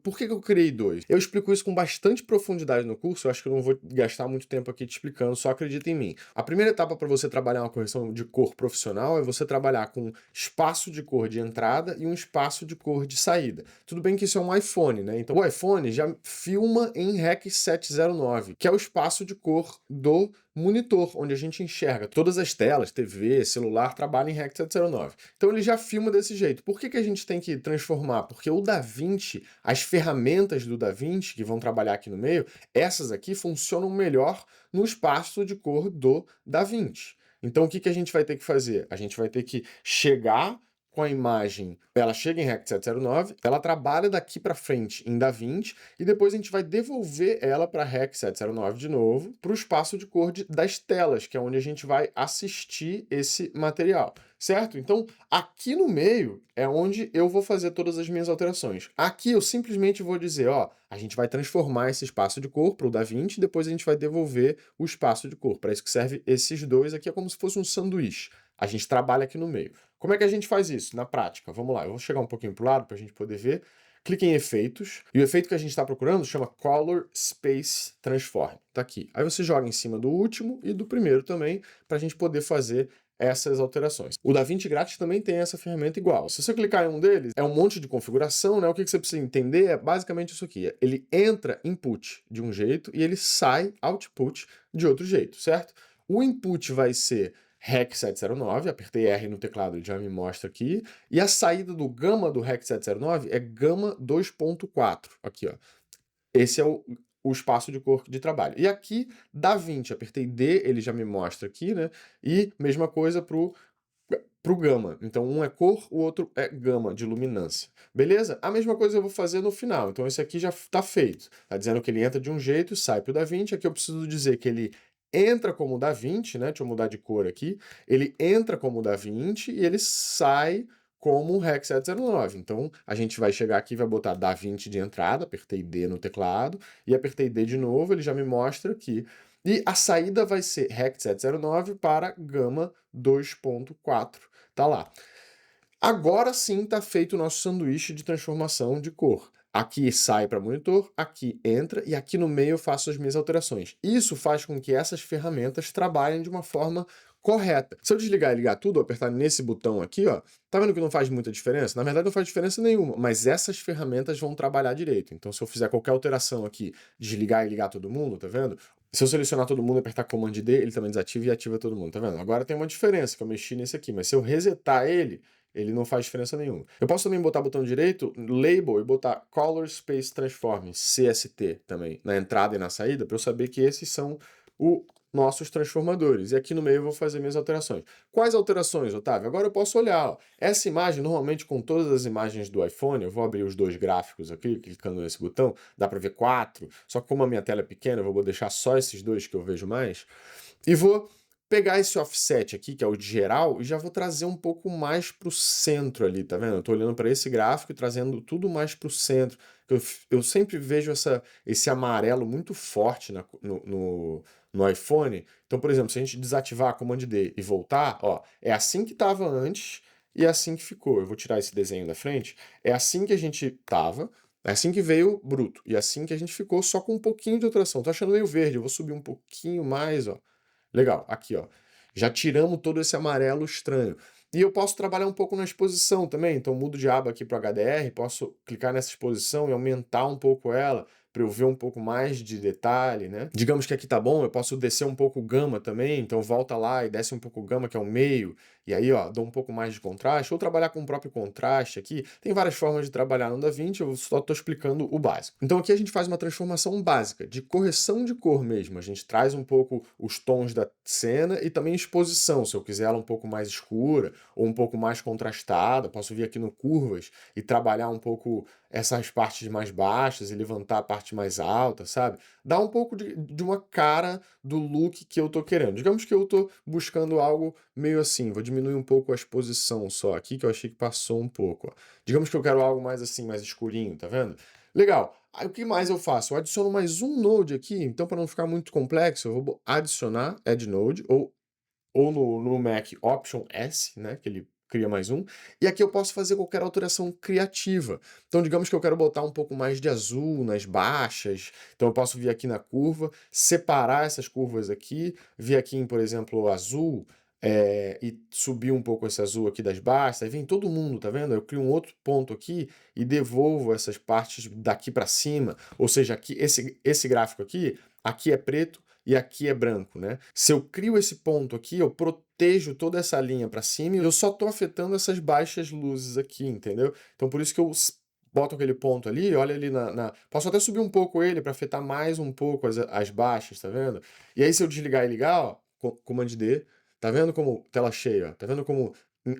por que eu criei dois? Eu explico isso com bastante profundidade no curso, eu acho que eu não vou gastar muito tempo aqui te explicando, só acredita em mim. A primeira etapa para você trabalhar uma correção de cor profissional é você trabalhar com espaço de cor de entrada e um espaço de cor de saída. Tudo bem que isso é um iPhone, né? Então o iPhone já filma em Rec 709, que é o espaço de cor do monitor, onde a gente enxerga todas as telas, TV, celular, trabalha em Rec 709. Então ele já filma desse jeito. Por que a gente tem que transformar? Porque o DaVinci, as ferramentas do DaVinci, que vão trabalhar aqui no meio, essas aqui funcionam melhor no espaço de cor do DaVinci. Então o que a gente vai ter que fazer? A gente vai ter que chegar com a imagem, ela chega em Rec 709, ela trabalha daqui para frente em DaVinci e depois a gente vai devolver ela para Rec 709 de novo, para o espaço de cor das telas, que é onde a gente vai assistir esse material, certo? Então, aqui no meio é onde eu vou fazer todas as minhas alterações. Aqui eu simplesmente vou dizer, ó, a gente vai transformar esse espaço de cor para o DaVinci e depois a gente vai devolver o espaço de cor. Para isso que serve esses dois aqui, é como se fosse um sanduíche. A gente trabalha aqui no meio. Como é que a gente faz isso na prática? Vamos lá, eu vou chegar um pouquinho para o lado para a gente poder ver. Clique em efeitos, e o efeito que a gente está procurando chama Color Space Transform. Tá aqui. Aí você joga em cima do último e do primeiro também, para a gente poder fazer essas alterações. O DaVinci grátis também tem essa ferramenta igual. Se você clicar em um deles, é um monte de configuração, né? O que você precisa entender é basicamente isso aqui. Ele entra input de um jeito e ele sai output de outro jeito, certo? O input vai ser REC 709, apertei R no teclado, ele já me mostra aqui, e a saída do gama do REC 709 é gama 2.4, aqui ó. Esse é o espaço de cor de trabalho. E aqui, DaVinci, apertei D, ele já me mostra aqui, né? E mesma coisa pro gama. Então, um é cor, o outro é gama, de luminância. Beleza? A mesma coisa eu vou fazer no final. Então, esse aqui já está feito. Está dizendo que ele entra de um jeito, sai para o DaVinci. Aqui eu preciso dizer que ele entra como DaVinci, né? Deixa eu mudar de cor aqui. Ele entra como DaVinci e ele sai como REC 709. Então, a gente vai chegar aqui e vai botar DaVinci de entrada, apertei D no teclado, e apertei D de novo, ele já me mostra aqui. E a saída vai ser REC 709 para gama 2.4. Tá lá. Agora sim está feito o nosso sanduíche de transformação de cor. Aqui sai para monitor, aqui entra e aqui no meio eu faço as minhas alterações. Isso faz com que essas ferramentas trabalhem de uma forma correta. Se eu desligar e ligar tudo, apertar nesse botão aqui, ó, tá vendo que não faz muita diferença? Na verdade não faz diferença nenhuma, mas essas ferramentas vão trabalhar direito. Então se eu fizer qualquer alteração aqui, desligar e ligar todo mundo, tá vendo? Se eu selecionar todo mundo e apertar Command D, ele também desativa e ativa todo mundo, tá vendo? Agora tem uma diferença, que eu mexi nesse aqui, mas se eu resetar ele não faz diferença nenhuma. Eu posso também botar o botão direito, Label, e botar Color Space Transform, CST também, na entrada e na saída, para eu saber que esses são os nossos transformadores. E aqui no meio eu vou fazer minhas alterações. Quais alterações, Otávio? Agora eu posso olhar. Ó. Essa imagem, normalmente com todas as imagens do iPhone, eu vou abrir os dois gráficos aqui, clicando nesse botão, dá para ver 4, só que como a minha tela é pequena, eu vou deixar só esses dois que eu vejo mais, e vou pegar esse offset aqui, que é o de geral, e já vou trazer um pouco mais para o centro ali, tá vendo? Eu tô olhando para esse gráfico e trazendo tudo mais para o centro. Eu sempre vejo esse amarelo muito forte no iPhone. Então, por exemplo, se a gente desativar a Command D e voltar, ó, é assim que estava antes e é assim que ficou. Eu vou tirar esse desenho da frente. É assim que a gente tava, é assim que veio bruto, e é assim que a gente ficou, só com um pouquinho de alteração. Tô achando meio verde, eu vou subir um pouquinho mais, ó. Legal, aqui ó, já tiramos todo esse amarelo estranho. E eu posso trabalhar um pouco na exposição também, então mudo de aba aqui para o HDR, posso clicar nessa exposição e aumentar um pouco ela, para eu ver um pouco mais de detalhe, né? Digamos que aqui tá bom, eu posso descer um pouco o gama também, então volta lá e desce um pouco o gama, que é o meio, e aí ó, dou um pouco mais de contraste, ou trabalhar com o próprio contraste aqui. Tem várias formas de trabalhar no DaVinci, eu só estou explicando o básico. Então aqui a gente faz uma transformação básica, de correção de cor mesmo. A gente traz um pouco os tons da cena e também exposição, se eu quiser ela um pouco mais escura ou um pouco mais contrastada, posso vir aqui no curvas e trabalhar um pouco essas partes mais baixas e levantar a parte mais alta, sabe? Dá um pouco de uma cara do look que eu tô querendo. Digamos que eu tô buscando algo meio assim, vou diminuir um pouco a exposição só aqui, que eu achei que passou um pouco, ó. Digamos que eu quero algo mais assim, mais escurinho, tá vendo? Legal. Aí o que mais eu faço? Eu adiciono mais um node aqui, então para não ficar muito complexo, eu vou adicionar Add Node, ou no Mac Option S, né, que ele cria mais um, e aqui eu posso fazer qualquer alteração criativa. Então, digamos que eu quero botar um pouco mais de azul nas baixas, então eu posso vir aqui na curva, separar essas curvas aqui, vir aqui em, por exemplo, azul, e subir um pouco esse azul aqui das baixas, aí vem todo mundo, tá vendo? Eu crio um outro ponto aqui e devolvo essas partes daqui para cima, ou seja, aqui, esse gráfico aqui é preto, e aqui é branco, né? Se eu crio esse ponto aqui, eu protejo toda essa linha para cima e eu só estou afetando essas baixas luzes aqui, entendeu? Então por isso que eu boto aquele ponto ali, olha ali Posso até subir um pouco ele para afetar mais um pouco as baixas, tá vendo? E aí se eu desligar e ligar, ó, Command D, tá vendo como tela cheia, ó, tá vendo como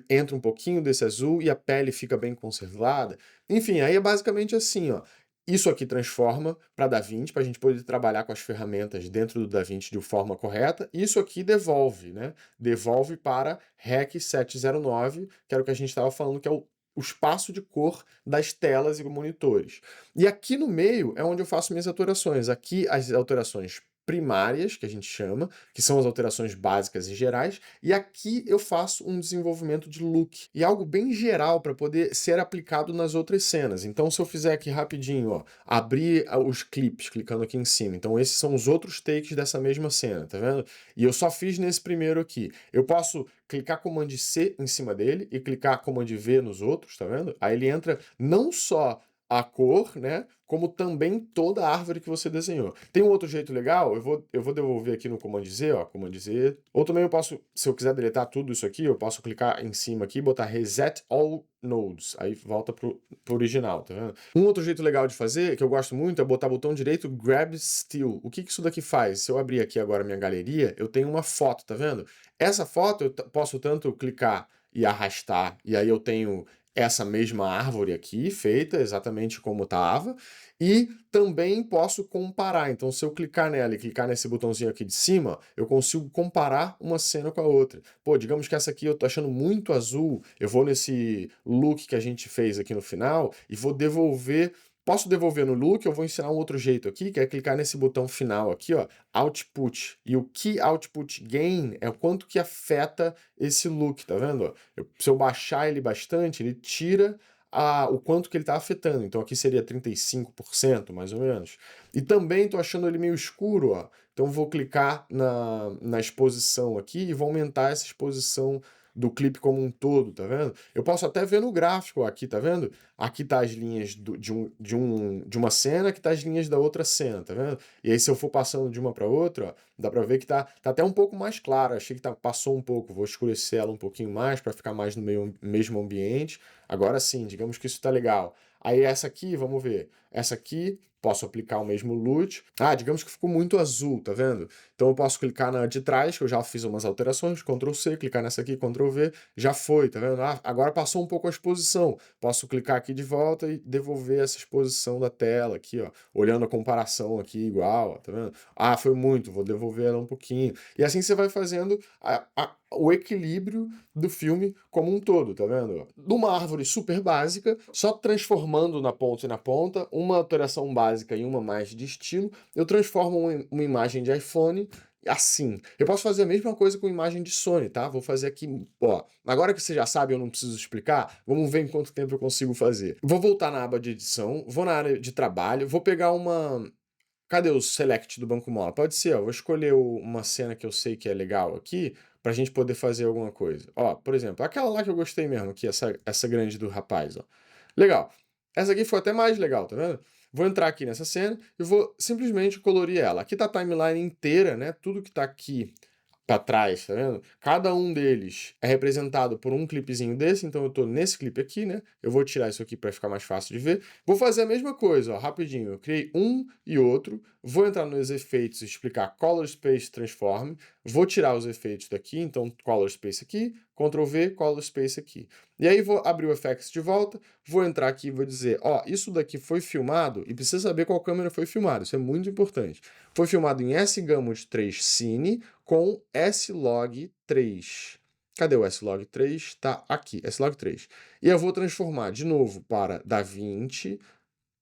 entra um pouquinho desse azul e a pele fica bem conservada? Enfim, aí é basicamente assim, ó. Isso aqui transforma para DaVinci, para a gente poder trabalhar com as ferramentas dentro do DaVinci de forma correta. Isso aqui devolve, né? Devolve para REC 709, que era o que a gente estava falando, que é o espaço de cor das telas e monitores. E aqui no meio é onde eu faço minhas alterações. Aqui as alterações primárias, que a gente chama, que são as alterações básicas e gerais, e aqui eu faço um desenvolvimento de look, e algo bem geral para poder ser aplicado nas outras cenas. Então, se eu fizer aqui rapidinho, ó, abrir os clipes, clicando aqui em cima, então esses são os outros takes dessa mesma cena, tá vendo? E eu só fiz nesse primeiro aqui. Eu posso clicar Command C em cima dele e clicar Command V nos outros, tá vendo? Aí ele entra não só a cor, né? Como também toda a árvore que você desenhou. Tem um outro jeito legal, eu vou devolver aqui no Command Z, ó, Command Z. Ou também eu posso, se eu quiser deletar tudo isso aqui, eu posso clicar em cima aqui e botar Reset All Nodes. Aí volta pro original, tá vendo? Um outro jeito legal de fazer, que eu gosto muito, é botar botão direito Grab Still. O que que isso daqui faz? Se eu abrir aqui agora minha galeria, eu tenho uma foto, tá vendo? Essa foto eu posso tanto clicar e arrastar, e aí eu tenho essa mesma árvore aqui, feita exatamente como estava, e também posso comparar. Então, se eu clicar nela e clicar nesse botãozinho aqui de cima, eu consigo comparar uma cena com a outra. Pô, digamos que essa aqui eu tô achando muito azul, eu vou nesse look que a gente fez aqui no final e vou devolver. Posso devolver no look, eu vou ensinar um outro jeito aqui, que é clicar nesse botão final aqui, ó, Output. E o Key Output Gain é o quanto que afeta esse look, tá vendo? Se eu baixar ele bastante, ele tira o quanto que ele está afetando. Então aqui seria 35%, mais ou menos. E também estou achando ele meio escuro, ó. Então vou clicar na exposição aqui e vou aumentar essa exposição do clipe como um todo, tá vendo? Eu posso até ver no gráfico aqui, tá vendo? Aqui tá as linhas de uma cena, aqui tá as linhas da outra cena, tá vendo? E aí se eu for passando de uma para outra, ó, dá para ver que tá até um pouco mais claro. Achei que passou um pouco, vou escurecer ela um pouquinho mais para ficar mais no mesmo ambiente. Agora sim, digamos que isso tá legal. Aí essa aqui, vamos ver. Essa aqui, posso aplicar o mesmo LUT. Digamos que ficou muito azul, tá vendo? Então eu posso clicar na de trás, que eu já fiz umas alterações, Ctrl C, clicar nessa aqui, Ctrl V, já foi, tá vendo? Agora passou um pouco a exposição. Posso clicar aqui de volta e devolver essa exposição da tela aqui, ó. Olhando a comparação aqui igual, ó, tá vendo? Foi muito, vou devolver ela um pouquinho. E assim você vai fazendo o equilíbrio do filme como um todo, tá vendo? Numa árvore super básica, só transformando na ponta e na ponta, uma alteração básica e uma mais de estilo, eu transformo uma imagem de iPhone assim. Eu posso fazer a mesma coisa com imagem de Sony, tá? Vou fazer aqui, ó. Agora que você já sabe, eu não preciso explicar, vamos ver em quanto tempo eu consigo fazer. Vou voltar na aba de edição, vou na área de trabalho, vou pegar uma... Cadê o select do Banco Mola? Pode ser, ó, vou escolher uma cena que eu sei que é legal aqui, pra gente poder fazer alguma coisa. Ó, por exemplo, aquela lá que eu gostei mesmo, aqui, essa grande do rapaz, ó. Legal. Essa aqui foi até mais legal, tá vendo? Vou entrar aqui nessa cena e vou simplesmente colorir ela. Aqui tá a timeline inteira, né? Tudo que tá aqui para trás, tá vendo? Cada um deles é representado por um clipezinho desse, então eu tô nesse clipe aqui, né? Eu vou tirar isso aqui para ficar mais fácil de ver. Vou fazer a mesma coisa, ó, rapidinho. Eu criei um e outro, vou entrar nos efeitos e explicar Color Space Transform, vou tirar os efeitos daqui, então Color Space aqui, Ctrl V, Color Space aqui. E aí vou abrir o FX de volta, vou entrar aqui e vou dizer, ó, isso daqui foi filmado, e precisa saber qual câmera foi filmado, isso é muito importante. Foi filmado em S-Gamut 3 Cine com S-Log3. Cadê o S-Log3? Tá aqui, S-Log3. E eu vou transformar de novo para DaVinci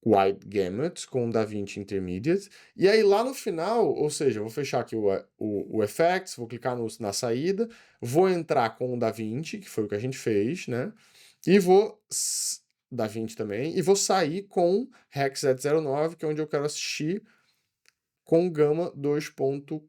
Wide Gamut com DaVinci Intermediate. E aí lá no final, ou seja, eu vou fechar aqui o Effects, vou clicar na saída, vou entrar com o DaVinci, que foi o que a gente fez, né? E vou... DaVinci também. E vou sair com Rec 709, que é onde eu quero assistir com Gama 2.4.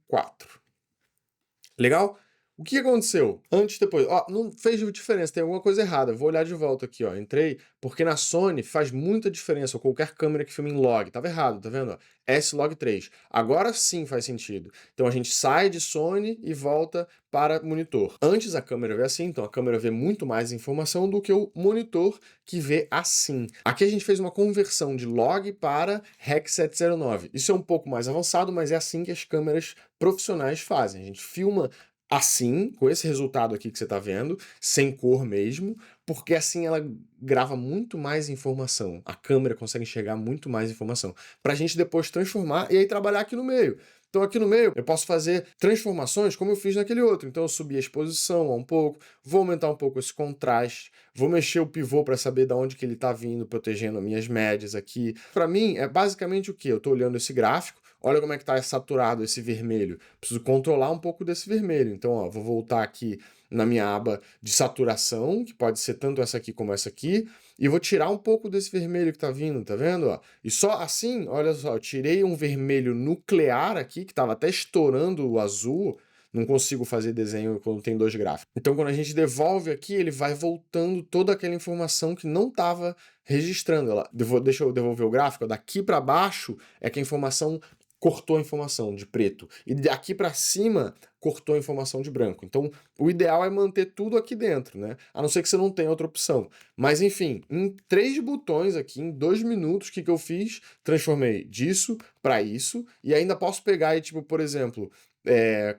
Legal? O que aconteceu? Antes e depois. Ó, não fez diferença, tem alguma coisa errada. Vou olhar de volta aqui, ó. Entrei, porque na Sony faz muita diferença, ou qualquer câmera que filme em log. Tava errado, tá vendo? S-Log3. Agora sim faz sentido. Então a gente sai de Sony e volta para monitor. Antes a câmera vê assim, então a câmera vê muito mais informação do que o monitor que vê assim. Aqui a gente fez uma conversão de log para Rec 709. Isso é um pouco mais avançado, mas é assim que as câmeras profissionais fazem. A gente filma assim, com esse resultado aqui que você está vendo, sem cor mesmo, porque assim ela grava muito mais informação. A câmera consegue enxergar muito mais informação. Para a gente depois transformar e aí trabalhar aqui no meio. Então aqui no meio eu posso fazer transformações como eu fiz naquele outro. Então eu subi a exposição um pouco, vou aumentar um pouco esse contraste, vou mexer o pivô para saber de onde que ele está vindo, protegendo as minhas médias aqui. Para mim é basicamente o que? Eu estou olhando esse gráfico, olha como é que tá saturado esse vermelho. Preciso controlar um pouco desse vermelho. Então, ó, vou voltar aqui na minha aba de saturação, que pode ser tanto essa aqui como essa aqui, e vou tirar um pouco desse vermelho que tá vindo, tá vendo? Ó? E só assim, olha só, eu tirei um vermelho nuclear aqui, que tava até estourando o azul. Não consigo fazer desenho quando tem dois gráficos. Então, quando a gente devolve aqui, ele vai voltando toda aquela informação que não estava registrando. Deixa eu devolver o gráfico. Daqui para baixo é que a informação cortou a informação de preto. E daqui para cima cortou a informação de branco. Então, o ideal é manter tudo aqui dentro, né? A não ser que você não tenha outra opção. Mas, enfim, em 3 botões aqui, em 2 minutos, o que eu fiz? Transformei disso para isso. E ainda posso pegar e, tipo, por exemplo,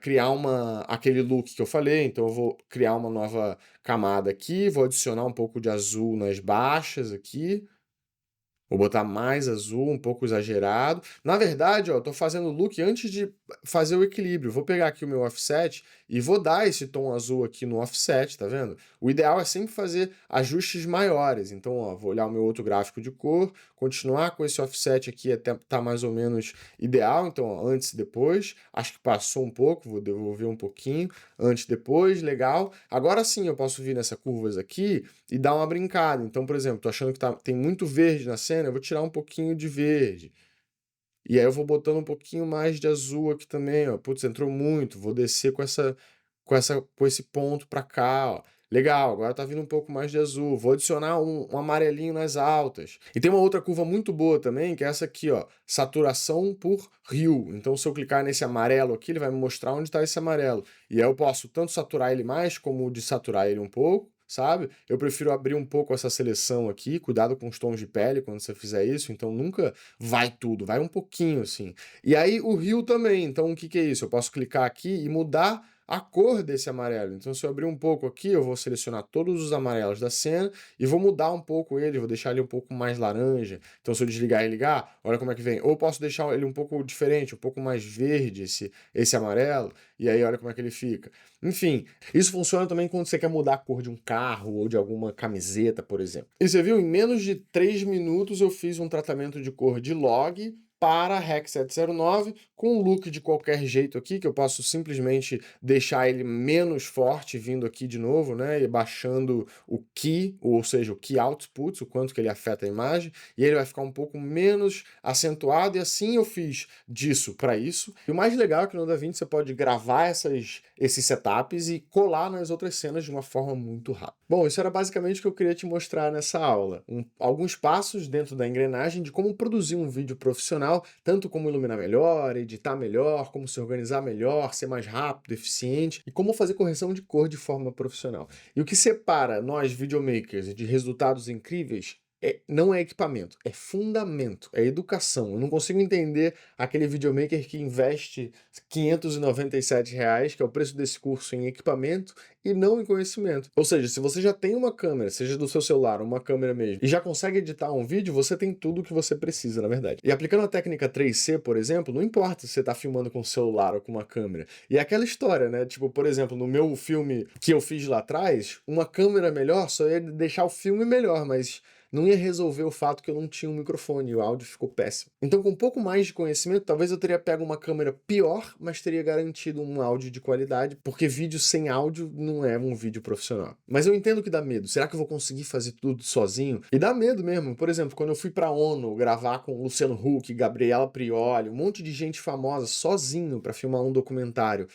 criar aquele look que eu falei. Então eu vou criar uma nova camada aqui, vou adicionar um pouco de azul nas baixas aqui. Vou botar mais azul, um pouco exagerado. Na verdade, ó, eu tô fazendo o look antes de fazer o equilíbrio. Vou pegar aqui o meu offset e vou dar esse tom azul aqui no offset, tá vendo? O ideal é sempre fazer ajustes maiores. Então, ó, vou olhar o meu outro gráfico de cor, continuar com esse offset aqui até tá mais ou menos ideal. Então, ó, antes e depois. Acho que passou um pouco, vou devolver um pouquinho. Antes e depois, legal. Agora sim eu posso vir nessas curvas aqui e dar uma brincada. Então, por exemplo, tô achando que tem muito verde na cena, eu vou tirar um pouquinho de verde. E aí eu vou botando um pouquinho mais de azul aqui também, ó. Putz, entrou muito. Vou descer com esse ponto pra cá, ó. Legal, agora tá vindo um pouco mais de azul. Vou adicionar um amarelinho nas altas. E tem uma outra curva muito boa também, que é essa aqui, ó. Saturação por rio. Então, se eu clicar nesse amarelo aqui, ele vai me mostrar onde tá esse amarelo. E aí eu posso tanto saturar ele mais, como desaturar ele um pouco, sabe? Eu prefiro abrir um pouco essa seleção aqui, cuidado com os tons de pele quando você fizer isso, então nunca vai tudo, vai um pouquinho assim. E aí o rio também, então o que é isso? Eu posso clicar aqui e mudar a cor desse amarelo. Então se eu abrir um pouco aqui, eu vou selecionar todos os amarelos da cena e vou mudar um pouco ele, vou deixar ele um pouco mais laranja. Então se eu desligar e ligar, olha como é que vem. Ou posso deixar ele um pouco diferente, um pouco mais verde esse amarelo, e aí olha como é que ele fica. Enfim, isso funciona também quando você quer mudar a cor de um carro ou de alguma camiseta, por exemplo. E você viu, em menos de 3 minutos eu fiz um tratamento de cor de log para REC 709 com um look de qualquer jeito aqui, que eu posso simplesmente deixar ele menos forte vindo aqui de novo, né, e baixando o key, ou seja, o key output, o quanto que ele afeta a imagem, e ele vai ficar um pouco menos acentuado, e assim eu fiz disso para isso. E o mais legal é que no DaVinci você pode gravar esses setups e colar nas outras cenas de uma forma muito rápida. Bom, isso era basicamente o que eu queria te mostrar nessa aula. Alguns passos dentro da engrenagem de como produzir um vídeo profissional, tanto como iluminar melhor, editar melhor, como se organizar melhor, ser mais rápido, eficiente, e como fazer correção de cor de forma profissional. E o que separa nós, videomakers, de resultados incríveis não é equipamento, é fundamento, é educação. Eu não consigo entender aquele videomaker que investe R$ 597, que é o preço desse curso, em equipamento e não em conhecimento. Ou seja, se você já tem uma câmera, seja do seu celular ou uma câmera mesmo, e já consegue editar um vídeo, você tem tudo o que você precisa, na verdade. E aplicando a técnica 3C, por exemplo, não importa se você está filmando com o celular ou com uma câmera. E é aquela história, né? Tipo, por exemplo, no meu filme que eu fiz lá atrás, uma câmera melhor só ia deixar o filme melhor, mas não ia resolver o fato que eu não tinha um microfone e o áudio ficou péssimo. Então, com um pouco mais de conhecimento, talvez eu teria pego uma câmera pior, mas teria garantido um áudio de qualidade, porque vídeo sem áudio não é um vídeo profissional. Mas eu entendo que dá medo. Será que eu vou conseguir fazer tudo sozinho? E dá medo mesmo. Por exemplo, quando eu fui pra ONU gravar com Luciano Huck, Gabriela Prioli, um monte de gente famosa sozinho para filmar um documentário,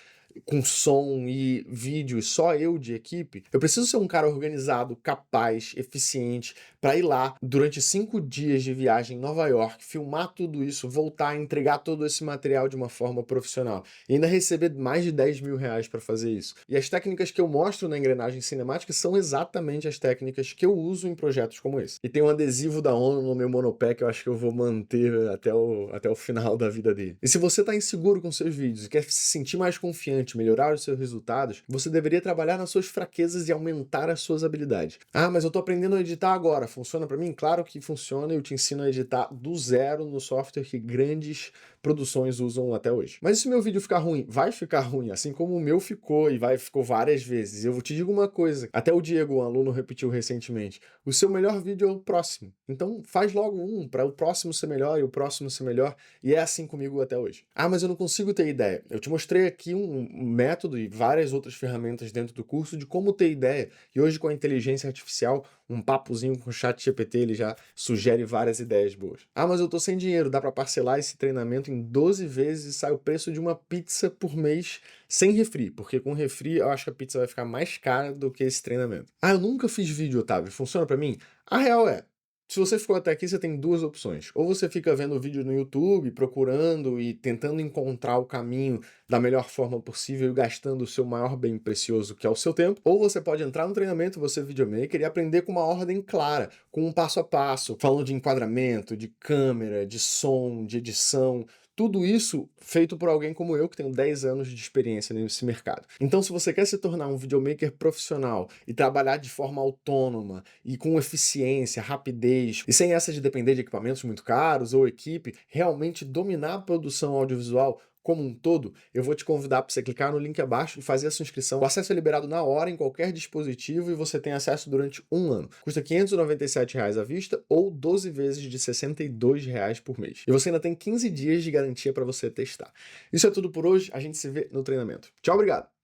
com som e vídeo, só eu de equipe, eu preciso ser um cara organizado, capaz, eficiente, para ir lá durante 5 dias de viagem em Nova York, filmar tudo isso, voltar, entregar todo esse material de uma forma profissional e ainda receber mais de R$ 10.000 para fazer isso. E as técnicas que eu mostro na engrenagem cinemática são exatamente as técnicas que eu uso em projetos como esse. E tem um adesivo da ONU no meu monopé que eu acho que eu vou manter até o final da vida dele. E se você está inseguro com seus vídeos e quer se sentir mais confiante, melhorar os seus resultados, você deveria trabalhar nas suas fraquezas e aumentar as suas habilidades. Ah, mas eu tô aprendendo a editar agora. Funciona para mim? Claro que funciona. Eu te ensino a editar do zero no software que grandes produções usam até hoje. Mas e se meu vídeo ficar ruim? Vai ficar ruim, assim como o meu ficou ficou várias vezes. Eu te digo uma coisa, até o Diego, um aluno, repetiu recentemente, o seu melhor vídeo é o próximo. Então faz logo um, para o próximo ser melhor e o próximo ser melhor, e é assim comigo até hoje. Ah, mas eu não consigo ter ideia. Eu te mostrei aqui um método e várias outras ferramentas dentro do curso de como ter ideia. E hoje com a inteligência artificial, um papozinho com o ChatGPT, ele já sugere várias ideias boas. Ah, mas eu tô sem dinheiro, dá para parcelar esse treinamento em 12 vezes e sai o preço de uma pizza por mês sem refri, porque com refri eu acho que a pizza vai ficar mais cara do que esse treinamento. Ah, eu nunca fiz vídeo, Otávio, funciona para mim? A real é, se você ficou até aqui, você tem duas opções. Ou você fica vendo o vídeo no YouTube, procurando e tentando encontrar o caminho da melhor forma possível e gastando o seu maior bem precioso, que é o seu tempo. Ou você pode entrar no treinamento, você videomaker, e aprender com uma ordem clara, com um passo a passo, falando de enquadramento, de câmera, de som, de edição. Tudo isso feito por alguém como eu, que tenho 10 anos de experiência nesse mercado. Então, se você quer se tornar um videomaker profissional e trabalhar de forma autônoma e com eficiência, rapidez, e sem essa de depender de equipamentos muito caros ou equipe, realmente dominar a produção audiovisual como um todo, eu vou te convidar para você clicar no link abaixo e fazer a sua inscrição. O acesso é liberado na hora em qualquer dispositivo e você tem acesso durante um ano. Custa R$ 597 à vista ou 12 vezes de R$ 62 por mês. E você ainda tem 15 dias de garantia para você testar. Isso é tudo por hoje, a gente se vê no treinamento. Tchau, obrigado!